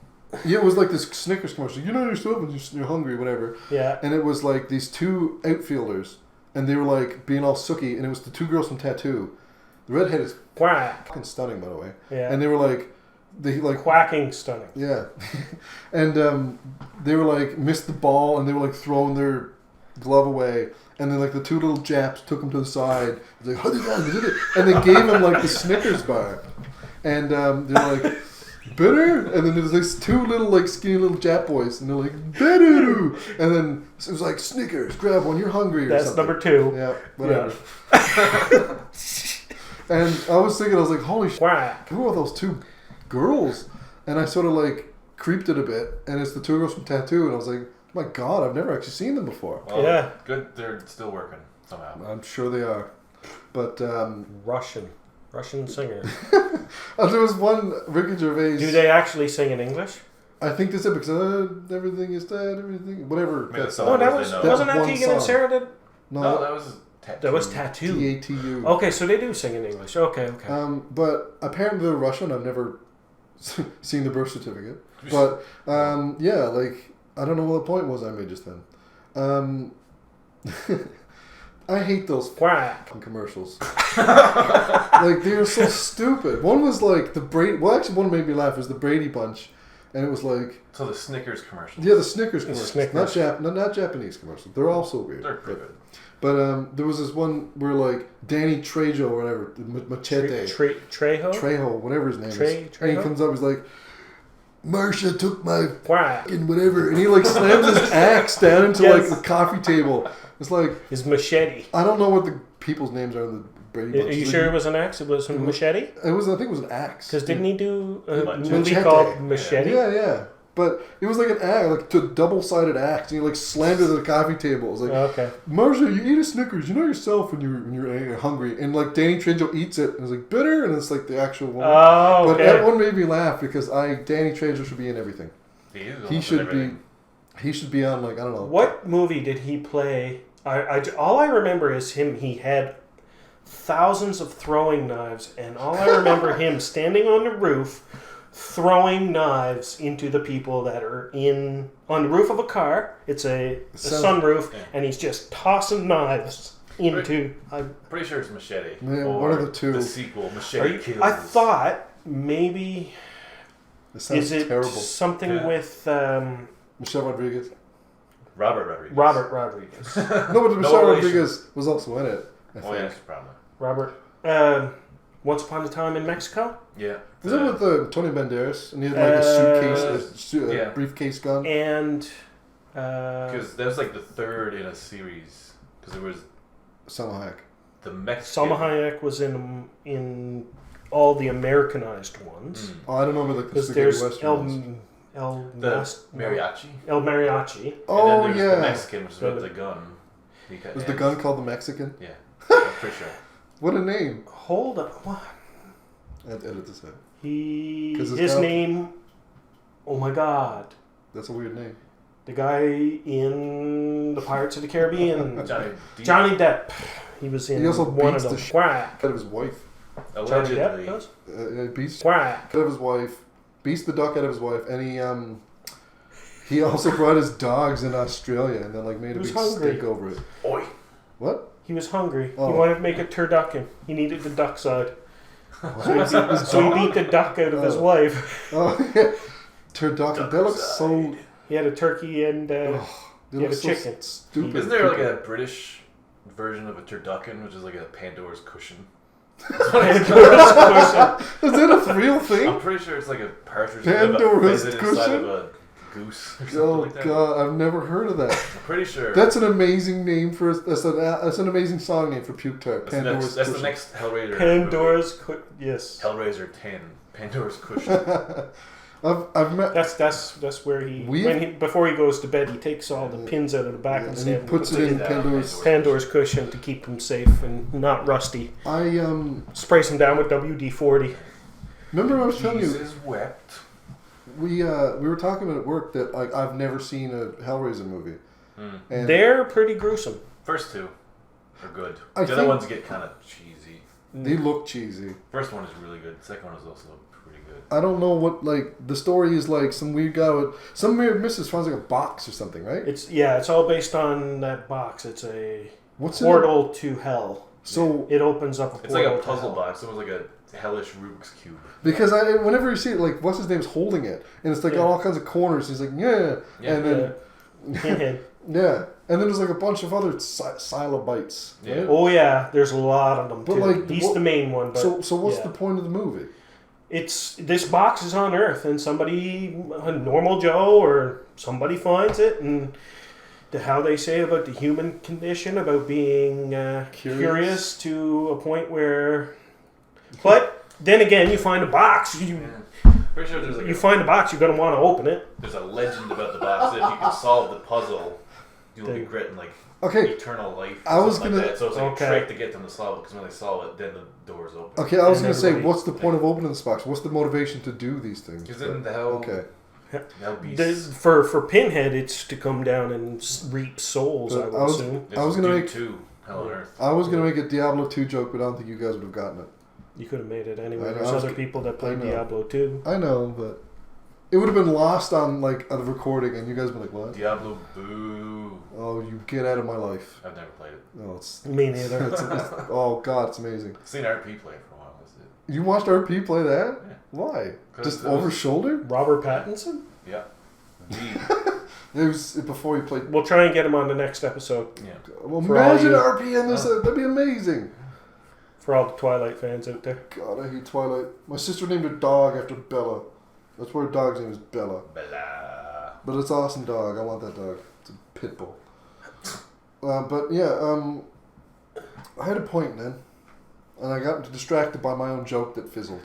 Yeah, it was like this Snickers commercial. You know yourself when you're hungry, whatever. Yeah. And it was like these two outfielders, and they were like being all sooky, and it was the two girls from Tattoo. The redhead is fucking stunning, by the way. Yeah. And they were like, quacking stunning. Yeah. And they were like missed the ball, and they were like throwing their glove away, and then like the two little Japs took him to the side. Like, and they gave him like the Snickers bar, and they're like, bitter, and then there's these two little like skinny little Jap boys, and they're like bitter, and then it was like Snickers, grab one, you're hungry. Or That's something. number 2. Yeah, whatever. And I was like, holy shit, Quack. who are those two girls? And I sort of like creeped it a bit, and it's the two girls from Tattoo, and I was like, my God, I've never actually seen them before. Well, Yeah. Good. They're still working somehow. I'm sure they are, but Russian singer. there was one Ricky Gervais. Do they actually sing in English? I think they said because everything is dead, everything, whatever. Maybe That's the Oh, song that they was know. wasn't that one Tegan and song. Sarah did? No, that was Tattoo. That was Tattoo. T-A-T-U. Okay, so they do sing in English. Okay. But apparently they're Russian. I've never seen the birth certificate. But yeah, like I don't know what the point was I made just then. I hate those Quack. commercials. Like they're so stupid. One was like the Brady. Well, actually, one made me laugh. Was the Brady Bunch, and it was like So the Snickers commercial. yeah, the Snickers commercials. Snickers. Not Japanese commercials. They're all so weird. They're pretty good. But there was this one where like Danny Trejo or whatever, Machete, Trejo? Trejo, whatever his name is, and he Trejo? comes up, he's like, Marsha took my Quack. fucking whatever, and he like slams his axe down into Yes. like the coffee table. It's like His machete. I don't know what the people's names are in the Brady Are Bunch. you sure it was an axe? It was a machete? It was. I think it was an axe. Because didn't he do a Machete. movie called Machete? Yeah. But it was like an axe, like a double-sided axe, and he like slammed it at the coffee table. It was like, Okay. Marsha, you eat a Snickers. You know yourself when you're hungry. And like Danny Trejo eats it, and it's like bitter, and it's like the actual one. Oh, But okay. that one made me laugh because Danny Trejo should be in everything. He should be. He should be on like I don't know. What movie did he play? All I remember is him. He had thousands of throwing knives, and all I remember him standing on the roof, throwing knives into the people that are on the roof of a car. It's a sunroof, and he's just tossing knives into. I'm pretty sure it's Machete. Yeah, or one of the two. The sequel, Machete Kills. I thought maybe This sounds is it terrible. something with Michelle Rodriguez. Robert Rodriguez. Robert Rodriguez. No, but Michelle relation. Rodriguez was also in it. I think. Oh yeah, probably. Robert. Once Upon a Time in Mexico. Yeah. Was it with Tony Banderas? And he had like a suitcase, yeah. briefcase gun. And Because that was like the third in a series. Because there was Salma Hayek. the Mexican. Salma Hayek was in all the Americanized ones. Oh, I don't know where the Because spaghetti there's western was. The Mariachi. El Mariachi. Oh and then there's yeah. the Mexican, which is about the gun. Was the gun called the Mexican? Yeah, I'm pretty sure. What a name! Hold on. What? I have to edit this out. 'Cause it's his got- name. Oh my God. That's a weird name. The guy in the Pirates of the Caribbean. Johnny Depp. Johnny Depp. He was in He also one beats of the them. shit Quack. Out of his wife. Johnny Allegedly. Depp does? Beats Quack. out of his wife. Beats the duck out of his wife, and he also brought his dogs in Australia, and then like made a He was big hungry. stink over it. Oi. What? He was hungry. Oh. He wanted to make a turducken. He needed the duck side. What? So he beat the duck out of his Oh. wife. Oh yeah, turducken. That looks so. He had a turkey and That he had a looks so chicken. stupid. Isn't there like a British version of a turducken, which is like a Pandora's cushion? That's what it's called. Is that a real thing? I'm pretty sure it's like a partridge Pandora's with a pheasant inside cushion? of a goose or something Oh like that. god, I've never heard of that. I'm pretty sure. That's an amazing name for. That's an amazing song name for Puke Tart. Pandora's That's the Cushion. next Hellraiser. Pandora's yes. Hellraiser 10. Pandora's cushion. I've met. That's where before he goes to bed, he takes all the pins out of the back of his And he head and puts it in Pandora's. Pandora's cushion to keep him safe and not rusty. I Sprays him down with WD-40. remember I was telling you Jesus wept. we were talking about at work that like I've never seen a Hellraiser movie. And They're pretty gruesome. First two are good. I The other think- ones get kind of cheesy. they look cheesy. First one is really good. The second one is also pretty good. I don't know what like the story is like. Some weird guy with some weird missus finds like a box or something, right? It's all based on that box. It's a What's in it? portal to hell. So It opens up a portal. It's like a to puzzle hell. box. It was like a hellish Rubik's Cube. because whenever you see it, like what's his name's holding it, and it's like got all kinds of corners. He's like yeah, Yeah. and then Pinhead. yeah, and then there's like a bunch of other Silobites. Yeah. Oh yeah, there's a lot of them But, too. like, He's what- the main one. But So what's yeah. the point of the movie? this box is on Earth, and somebody, a normal Joe or somebody finds it, and how they say about the human condition, about being curious to a point where... But then again, you find a box, Pretty sure there's you find a box, you're going to want to open it. There's a legend about the box that if you can solve the puzzle, you'll be granted eternal life. I was like gonna. that. So it's like a trick to get them to solve it, because when they solve it, then the door's open. Okay, I was gonna say, everybody- what's the point of opening this box? What's the motivation to do these things? Because then the hell, Okay. that'll be. For Pinhead, it's to come down and reap souls, I would assume. I was gonna make 2 Hell on Earth. I was gonna make a Diablo 2 joke, but I don't think you guys would have gotten it. You could have made it anyway. I know, There's I was- other people that played I know. Diablo 2. I know, but it would have been lost on like a recording, and you guys would be like, "What? Diablo, boo! Oh, you get out of my life." I've never played it. No, it's Me neither. oh god, it's amazing. I've seen RP play it for a while. That's it. You watched RP play that? Yeah. Why? 'Cause Just it was- over shoulder? Robert Pattinson? Yeah. Indeed. It was before you played. We'll try and get him on the next episode. Yeah. Well, For all imagine you- RP in this. That'd be amazing. For all the Twilight fans out there. God, I hate Twilight. My sister named her dog after Bella. That's why her dog's name is Bella. Blah. But it's an awesome dog. I want that dog. It's a pit bull. But yeah, I had a point then, and I got distracted by my own joke that fizzled.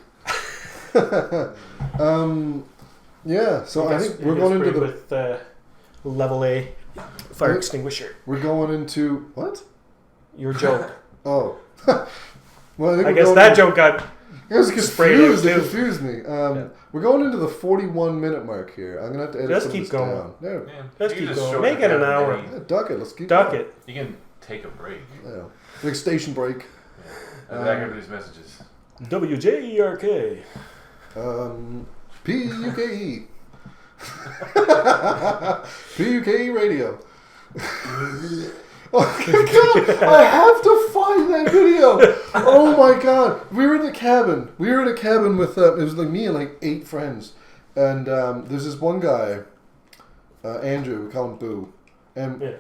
Yeah, so I think we're going into the. with level A fire extinguisher. We're going into what? Your joke. Oh. Well, I we're guess going that in- joke got. It was sprayed confused. out It too. confused me. Yeah. We're going into the 41-minute mark here. I'm gonna have to edit Let's some of keep this going. down. There. Yeah. Let's You can keep just going. shorten Make it an down, hour. maybe. Yeah, duck it. Let's keep Duck going. it. You can take a break. Yeah. Like station break. Back after these messages. WJERK. PUKE. PUKE radio. Oh my god! I have to find that video. Oh my god! We were in a cabin. We were in a cabin with it was like me and like 8 friends, and there's this one guy, Andrew. We call him Boo, and Yeah.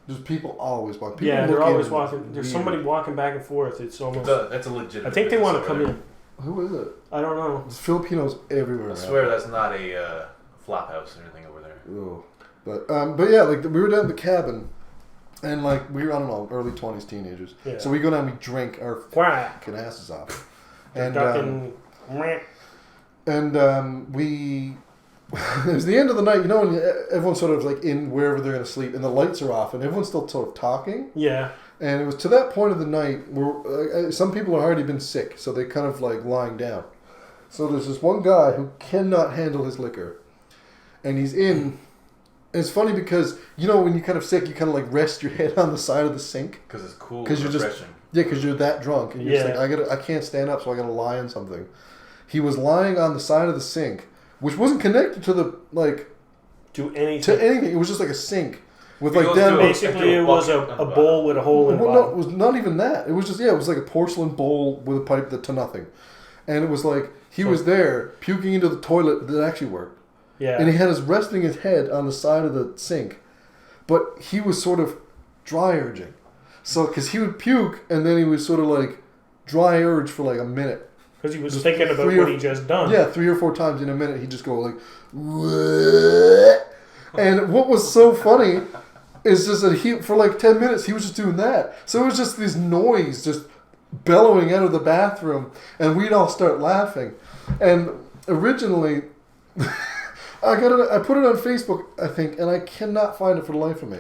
there's people always walking. People Yeah, they're look always in walking. There's weird. somebody walking back and forth. It's almost. That's a legit. I think they want to come in. Who is it? I don't know. There's Filipinos everywhere. I swear that's not a flop house or anything over there. Oh. But yeah, like we were down at the cabin, and like we were I don't know early 20s teenagers. Yeah. So we go down, and we drink our Quack. fucking asses off, And and ducking. we it was the end of the night. You know when everyone's sort of like in wherever they're gonna sleep, and the lights are off, and everyone's still sort of talking. Yeah. And it was to that point of the night where some people have already been sick, so they're kind of like lying down. So there's this one guy who cannot handle his liquor, and he's in. And it's funny because you know when you're kind of sick, you kind of like rest your head on the side of the sink Because it's cool. because Because you're refreshing. because you're that drunk, and you're just Yeah. like I can't stand up, so I gotta lie on something. He was lying on the side of the sink, which wasn't connected to the Do anything. to anything. It was just like a sink with He like goes down. to a- Basically, it was a bowl with a hole in the Well, no, it bottom. was not even that. It was just it was like a porcelain bowl with a pipe to nothing, and it was like he was there puking into the toilet that actually worked, Yeah. and he had his resting his head on the side of the sink, but he was sort of dry urging, so because he would puke and then he was sort of like dry urge for like a minute. Because he was Just thinking about 3 what or- he just done. Yeah, 3 or 4 times in a minute, he'd just go like, "What?" And what was so funny is just that he, for like 10 minutes, he was just doing that. So it was just this noise just bellowing out of the bathroom, and we'd all start laughing. And originally, I put it on Facebook, I think, and I cannot find it for the life of me.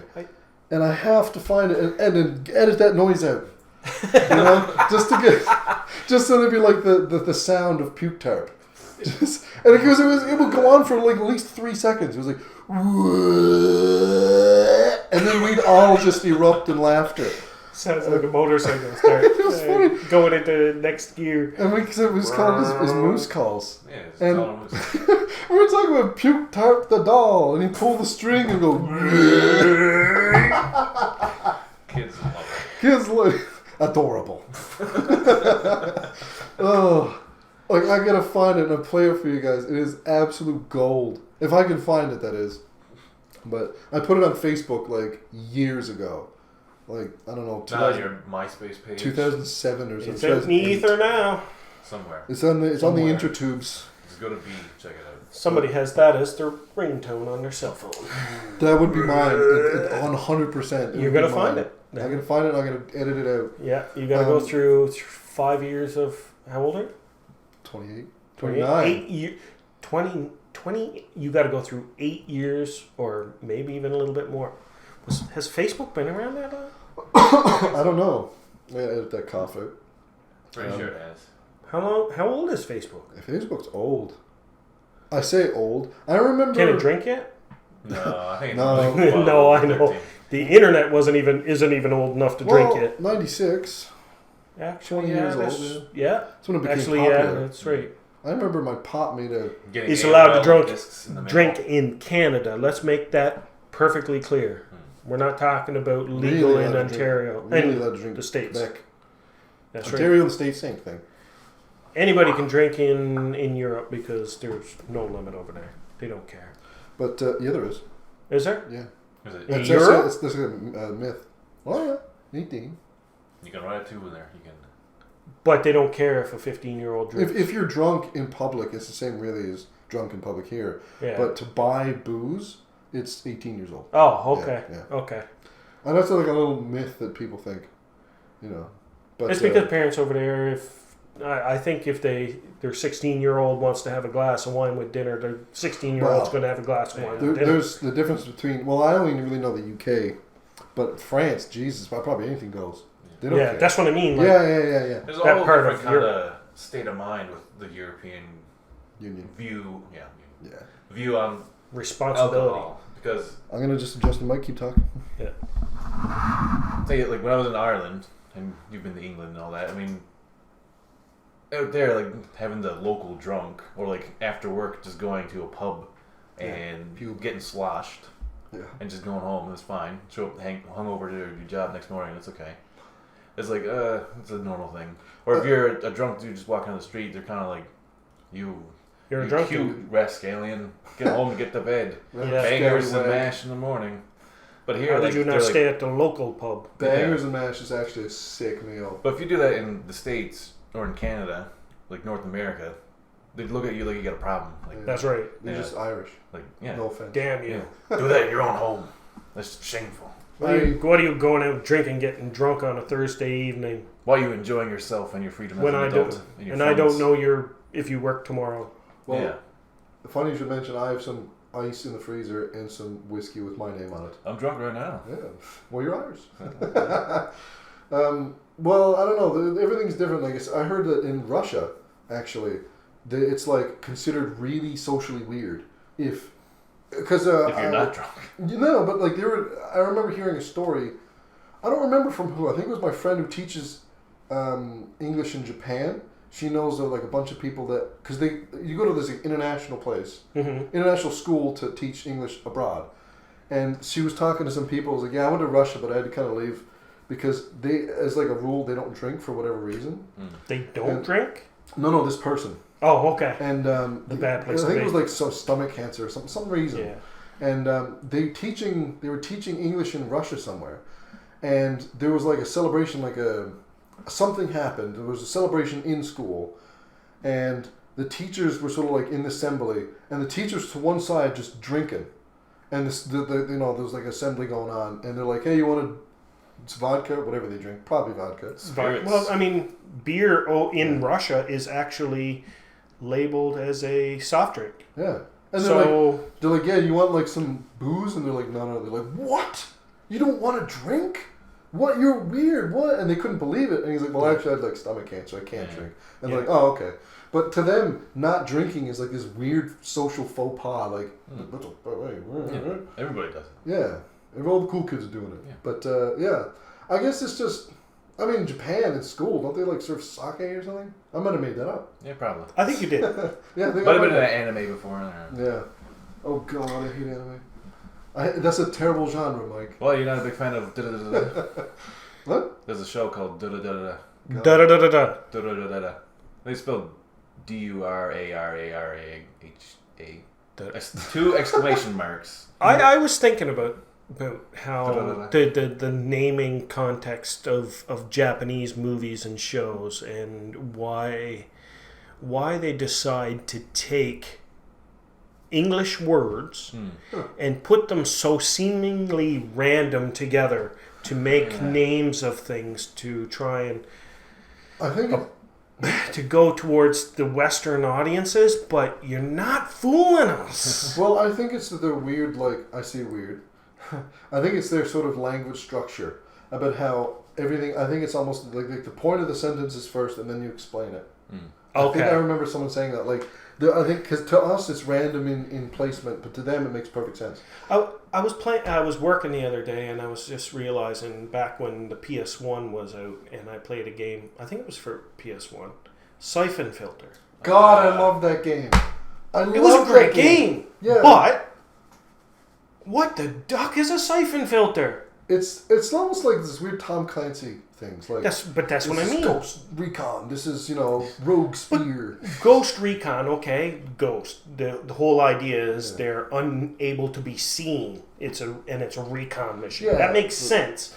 And I have to find it and then edit that noise out. You know, just so it'd be like the sound of puke tarp. And because it would go on for like at least 3 seconds. It was like, and then we'd all just erupt in laughter. Sounds like a motorcycle start. It was funny. Going into next gear. And it was called his moose calls. Yeah, it's And- almost. We were talking about puke tarp the doll, and he pulled the string and go. Kids love it. Kids look adorable. Oh, like I gotta find it and play it for you guys. It is absolute gold. If I can find it, that is. But I put it on Facebook like years ago. Like I don't know, Not on your MySpace page. 2007 or It's something. out in the ether now. somewhere. It's on the Somewhere. intertubes. Just go to B, check it out. Somebody has that as their ringtone on their cell phone. That would be mine. 100%. You're going to find it. I'm going to find it. I'm going to edit it out. Yeah, you got to go through 5 years of, how old are you? 28. 29. 20, you got to go through 8 years or maybe even a little bit more. Has Facebook been around that long? I don't know. I gotta edit that cough out. Pretty sure it has. How old is Facebook? Facebook's old. I say old. I remember. Can it drink yet? No, I think it's No. like 12, No, I know. 13. The internet isn't even old enough to drink Well, yet. 96. Actually, 20 years that's- old, Yeah. That's when it became Actually, popular. yeah, that's right. I remember my pop made a. Getting He's allowed to AOL discs in the mail. drink in Canada. Let's make that perfectly clear. We're not talking about legal Really in allowed to Ontario Really and allowed to drink the States. Quebec. That's Ontario right. and the States, same thing. Anybody can drink in Europe because there's no limit over there. They don't care. But yeah, there is. Is there? Yeah. Is it- In That's Europe? that's a myth. Oh yeah, 18. You can write it too in there. You can. But they don't care if a 15-year-old drinks. If you're drunk in public, it's the same really as drunk in public here. Yeah. But to buy booze, it's 18 years old. Oh, okay. Yeah. Okay. And that's like a little myth that people think, you know. But It's because parents over there, I think if their 16-year-old wants to have a glass of wine with dinner, their 16-year-old's Well, going to have a glass of wine with dinner. there's the difference between. Well, I only really know the UK, but France, Jesus, probably anything goes. They don't Yeah, care. that's what I mean. Like, yeah. There's That all part of different kind of state of mind with the European Union. view. Yeah. View on responsibility. alcohol because I'm gonna just adjust the mic. Keep talking. say like when I was in Ireland and you've been to England and all that. I mean, out there like having the local drunk or like after work just going to a pub and getting sloshed Yeah. and just going home. It's fine. Show up hung over to your job next morning. It's okay. It's like it's a normal thing. Or if you're a drunk dude just walking on the street, they're kind of like You're a you drunk cute dude. rascallion. Get home and get to bed. Yeah. Bangers Scary and wag. mash in the morning. But here, How like, did you they're not like- stay at the local pub? Bangers and mash is actually a sick meal. But if you do that in the States or in Canada, like North America, they'd look at you like you got a problem. Like, That's right. You're Yeah. just Irish. like yeah, No offense. Damn you. yeah. Do that in your own home. That's shameful. What are you going out drinking, getting drunk on a Thursday evening Why are you enjoying yourself and your freedom as when an I adult? do, and your and I don't friends? know if you work tomorrow? Well, yeah, funny you should mention. I have some ice in the freezer and some whiskey with my name on it. I'm drunk right now. Yeah. Well, you're Irish. Well, I don't know. Everything's different. Like I heard that in Russia, actually, it's like considered really socially weird because If you're not drunk, you know, but like I remember hearing a story. I don't remember from who. I think it was my friend who teaches English in Japan. She knows of like a bunch of people that because you go to this like, international place, international school to teach English abroad, and she was talking to some people. I was like, yeah, I went to Russia, but I had to kind of leave because they, as like a rule, they don't drink for whatever reason. They don't drink? No, this person. Oh, okay. And The bad place I to think be. it was like some stomach cancer or some reason. Yeah. And they were teaching English in Russia somewhere, and there was like a celebration, something happened. There was a celebration in school, and the teachers were sort of like in the assembly, and the teachers to one side just drinking, and there was like assembly going on, and they're like, hey, you want it's vodka, whatever they drink, probably vodka. spirits. Well, I mean, beer in Russia is actually labeled as a soft drink. Yeah. And So they're like, yeah, you want like some booze? And they're like, no. They're like, what? You don't want to drink? What? You're weird. What? And they couldn't believe it. And he's like, well, actually, I had like stomach cancer. I can't drink. And they're like, oh, okay. But to them, not drinking is like this weird social faux pas. Like, everybody does it. yeah, all the cool kids are doing it. Yeah. But yeah, I guess it's just. I mean, Japan in school, don't they like serve sake or something? I might have made that up. Yeah, probably. I think you did. Yeah, I think Might I have been might in an anime before. Yeah. Oh god, I hate anime. That's a terrible genre, Mike. Well, you're not a big fan of da-da-da-da. What? There's a show called da-da-da-da-da. Da da da da da. Da-da-da-da-da. They spelled DurararahA. 2 exclamation marks. I was thinking about how Da-da-da-da. the naming context of Japanese movies and shows and why why they decide to take English words and put them so seemingly random together to make names of things to try and I think to go towards the Western audiences, but you're not fooling us. well, I think it's that they're weird. Like I say, weird. I think it's their sort of language structure about how everything. I think it's almost like the point of the sentence is first, and then you explain it. I think I remember someone saying that. Like I think because to us it's random in placement, but to them it makes perfect sense. I was working the other day, and I was just realizing back when the PS1 was out, and I played a game. I think it was for PS1, Siphon Filter. God, I love that game. It was a great game. Yeah, But what the duck is a siphon filter? it's almost like this weird Tom Clancy things. Like That's what I this is mean. Ghost Recon. This is Rogue Spear. Ghost Recon, okay, Ghost. The whole idea is they're unable to be seen. It's a recon mission. Yeah, that makes sense.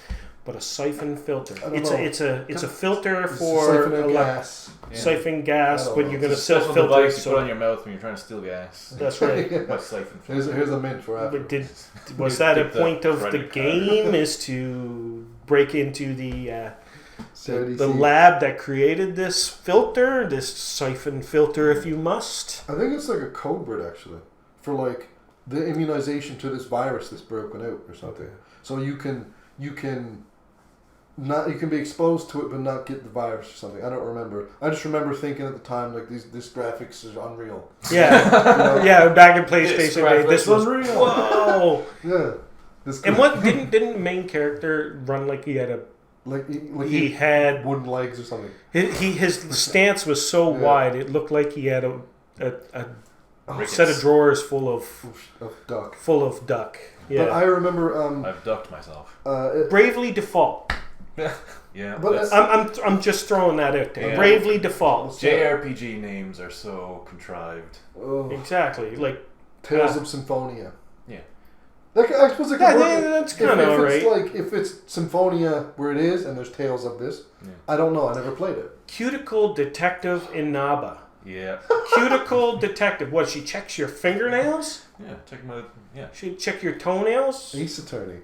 But a siphon filter. It's a filter It's for siphon gas. siphon gas, but you're gonna It's a still special filter. device you put on your mouth when you're trying to steal gas. That's right. My siphon filter. Here's a mint for after. But was that a Get the point of the credit card. game? Is to break into the So lab that created this filter, this siphon filter, if you must. I think it's like a code word actually for like the immunization to this virus that's broken out or something. So you can be exposed to it but not get the virus or something. I don't remember. I just remember thinking at the time like this graphics is unreal. Yeah, yeah. Back in PlayStation Day, this was unreal. whoa. Yeah. This And what didn't the main character run like he had a he had wooden legs or something. his stance was so wide it looked like he had a Rickets. set of drawers full of Duck. Yeah. But I remember I've ducked myself. Bravely Default. Yeah, But I'm just throwing that out there. Yeah. Bravely Default. JRPG names are so contrived. Exactly. Like Tales of Symphonia. Yeah. Like, I suppose it Yeah, could work. that's kinda if alright. it's like if it's Symphonia where it is and there's Tales of this. Yeah. I don't know. I never played it. Cuticle Detective Inaba. Yeah. Cuticle Detective. What? She checks your fingernails? Yeah. Check my. Yeah. She check your toenails? Ace Attorney.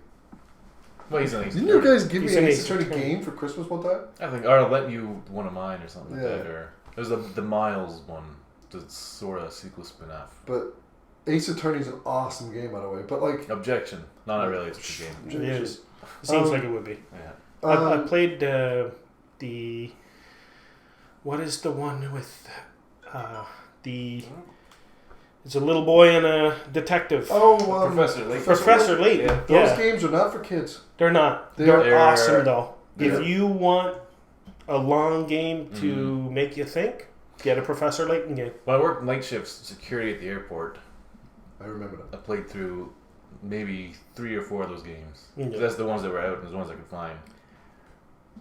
Well, he's an Ace Didn't you Attorney. guys give He's me an an Ace Ace Attorney Attorney. game for Christmas one time? I think, or I'll let you one of mine or something like Yeah. that. Or there's the Miles one, the sort of sequel spin-off. But Ace Attorney's an awesome game, by the way. But like, Objection. No, not really. It's a good game. It is. Seems like it would be. Yeah. I played the. What is the one with the? It's a little boy and a detective. Professor Layton. Professor Layton. Yeah. those games are not for kids. They're not. They're They're awesome though. they're- If you want a long game to make you think, get a Professor Layton game. When I worked night shifts security at the airport, I remember that. I played through maybe 3 or 4 of those games. Yeah. That's the ones that were out and the ones I could find.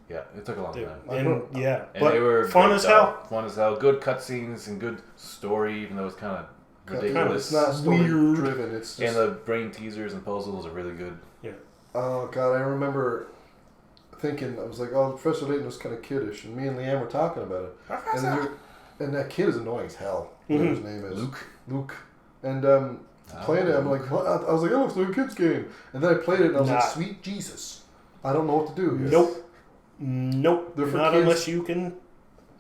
Yeah, it took a long time. And yeah, And but they were fun great as though. hell. Fun as hell. Good cutscenes and good story, even though it's kind of ridiculous. It's not story Weird. driven. It's just. And the brain teasers and puzzles are really good. Oh god, I remember thinking I was like, oh, Professor Layton was kind of kiddish, and me and Leanne were talking about it. And that kid is annoying as hell. Whatever his name is, Luke. And playing it, I'm like, what? I was like, oh, it's like a kid's game. And then I played it, and I was like, sweet Jesus, I don't know what to do here. Nope. They're for Not kids. unless you can.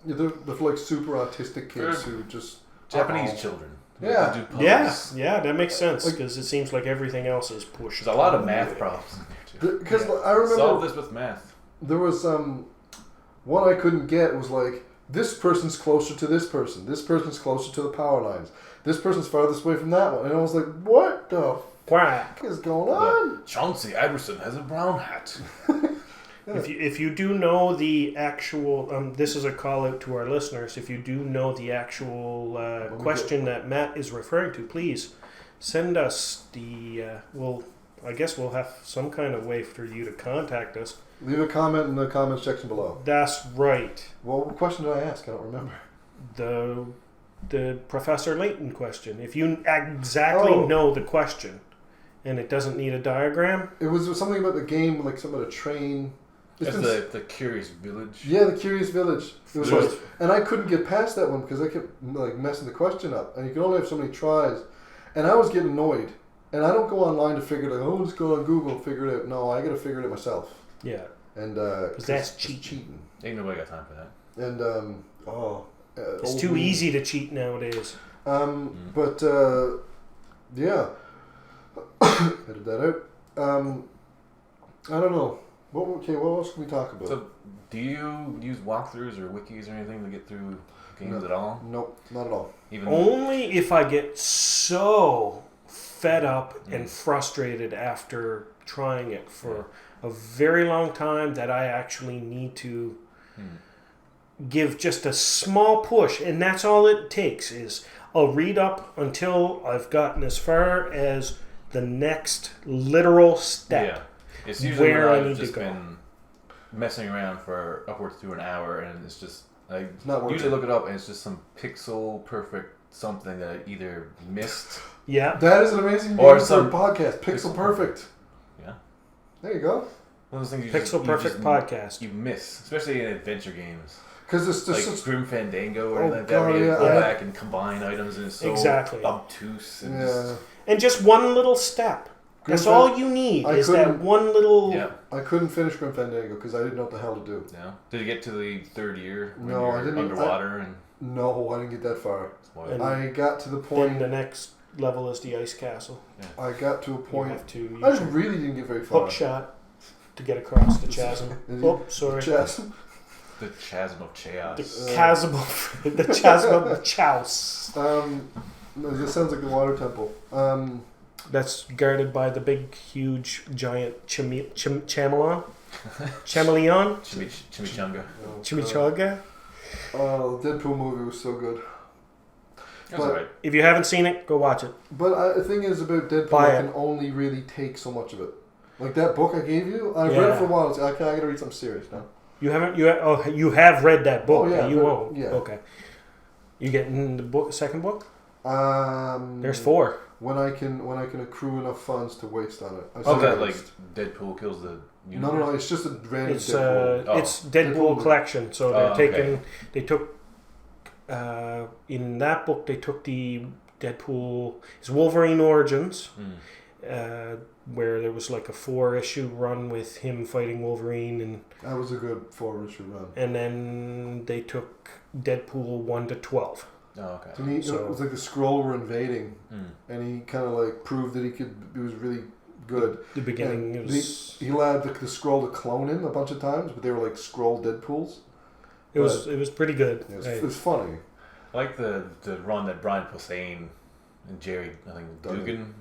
Yeah, they're for like super autistic kids who just Japanese children. Yeah. They do puzzles. Yeah, that makes sense Like- because it seems like everything else is pushed. There's a lot of math problems in there too. Because I remember Solve this with math. there was one I couldn't get was like, this person's closer to this person. This person's closer to the power lines. This person's farthest away from that one. And I was like, what the Quack. fuck is going on? Chauncey Iverson has a brown hat. If you do know the actual, this is a call out to our listeners. If you do know the actual question that Matt is referring to, please send us the. I guess we'll have some kind of way for you to contact us. Leave a comment in the comments section below. That's right. Well, what question did I ask? I don't remember. The Professor Layton question. If you exactly know the question, and it doesn't need a diagram. It was something about the game, like something about a train. That's the Curious Village. Yeah, the Curious Village. It was There like, was- and I couldn't get past that one because I kept like messing the question up, and you can only have so many tries, and I was getting annoyed. And I don't go online to figure it out. Oh, just go on Google and figure it out. No, I got to figure it out myself. Yeah. And because that's it's cheating. Ain't nobody got time for that. And It's too easy to cheat nowadays. But yeah, edit that out. I don't know. What else can we talk about? So, do you use walkthroughs or wikis or anything to get through games at all? Nope, not at all. Even Only if I get so fed up and frustrated after trying it for a very long time that I actually need to give just a small push, and that's all it takes is I'll read up until I've gotten as far as the next literal step. Yeah. It's usually where when I I've need to just go. been messing around for upwards to an hour, and it's just I not working. usually look it up, and it's just some pixel perfect something that I either missed. Yeah. That is an amazing Or name for some- a podcast. Pixel Perfect. Yeah. There you go. One of those things Pixel Perfect Podcast. You miss, especially in adventure games. Because it's Like just Grim Fandango or Oh, like that, God, where you yeah, go yeah. back and combine items, and it's so Exactly. obtuse. And yeah. And just one little step. That's Grim all you need I is that couldn't- one little... yeah. I couldn't finish Grim Fandango because I didn't know what the hell to do. Yeah. Did you get to the third year when No, you're I didn't- underwater and No, I didn't get that far. spoiled? And- I got to the Then point. the next level is the ice castle. I got to a You point. have to use I your really didn't get very far. hook shot to get across the chasm. Is Oh, sorry. Chasm. The chasm of chaos. The chasm of the chasm of Chaos. No, this sounds like the water temple. That's guarded by the big, huge, giant chameleon. Chameleon? Chimichanga. Chimichanga. The Deadpool movie was so good. That's But- alright. If you haven't seen it, go watch it. But the thing is about Deadpool, Buy I it. can only really take so much of it. Like that book I gave you, I've read it for a while. It's like, okay, I gotta read something serious now. You haven't? You have read that book? Oh, yeah, You but- won't. yeah. Okay. You getting the book? Second book? Um, There's 4. When I can accrue enough funds to waste on it. I Oh, said that it like was- Deadpool kills the No, universe? it's just a random It's Deadpool. it's Deadpool Deadpool. collection. So they're Oh, taking. okay. They took. In that book, they took the Deadpool. It's Wolverine Origins. Where there was like a 4-issue run with him fighting Wolverine, That was a good 4-issue run. and then they took Deadpool 1 to 12. Oh, okay. And he, So- it was like the Skrull were invading, Mm. and he kind of like proved that he was really good. The beginning And was He allowed the Skrull to clone him a bunch of times, but they were like Skrull Deadpools. it was pretty good. It was funny. I like the run that Brian Posehn and Jerry, I think Duggan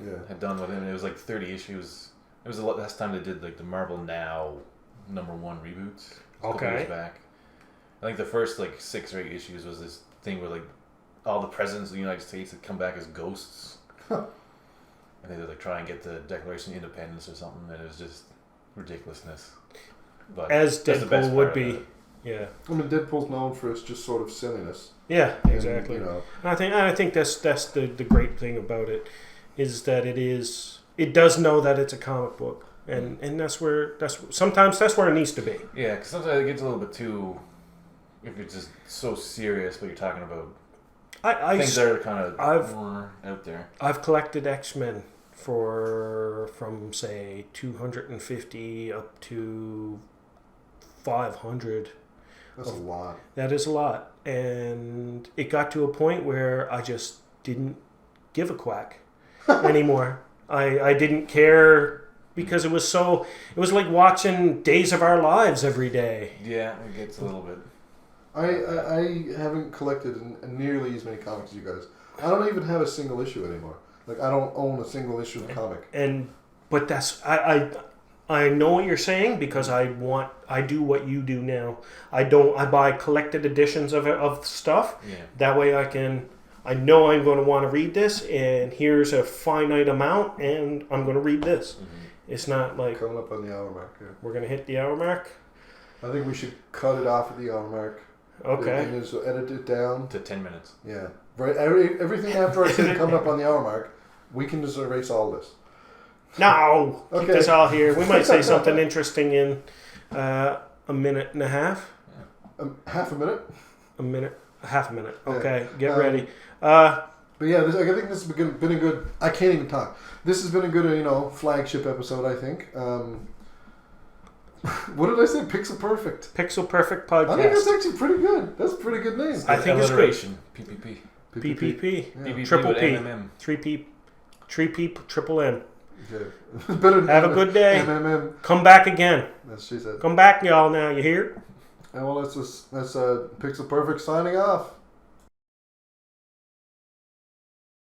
Yeah. had done with him. It was like 30 issues. It was the last time they did like the Marvel Now #1 reboots. A couple Okay. years back. I think the first like 6 or 8 issues was this thing where like all the presidents of the United States had come back as ghosts. And they would like try and get the Declaration of Independence or something, and it was just ridiculousness. But As that's the best Deadpool would part of be. it. Yeah. I mean, Deadpool's known for its just sort of silliness. Yeah, And, exactly. you know, And I think that's the great thing about it is that it does know that it's a comic book, and sometimes that's where it needs to be. Yeah, because sometimes it gets a little bit too. If it's just so serious, but you're talking about things that are kind of more out there. I've collected X-Men from say 250 up to 500. that's a lot. That is a lot, and it got to a point where I just didn't give a quack anymore. I didn't care because it was like watching Days of Our Lives every day. Yeah, it gets a little bit. I haven't collected nearly as many comics as you guys. I don't even have a single issue anymore. Like, I don't own a single issue of comic. But that's I know what you're saying because I do what you do now. I buy collected editions of stuff. Yeah. That way I know I'm going to want to read this, and here's a finite amount, and I'm going to read this. Mm-hmm. It's not like Coming up on the hour mark here. we're going to hit the hour mark. I think we should cut it off at the hour mark. Okay. And just edit it down. To 10 minutes. Yeah. Right. Everything after I say coming up on the hour mark, we can just erase all this. No, keep Okay. this all here. We might say something interesting in A minute and a half. Half a minute. Half a minute. Okay, Yeah. get ready. But yeah, I think this has been a good. I can't even talk. This has been a good, flagship episode. I think. What did I say? Pixel Perfect. Pixel Perfect Podcast. I think that's actually pretty good. That's a pretty good name. I think it's great. PPP. PPP. Yeah. Triple with P. MMM. 3P. Triple M. Okay. Better than Have a good day. MMM. Come back again. As she said. Come back, y'all. Now you hear? And well, that's Pixel Perfect signing off.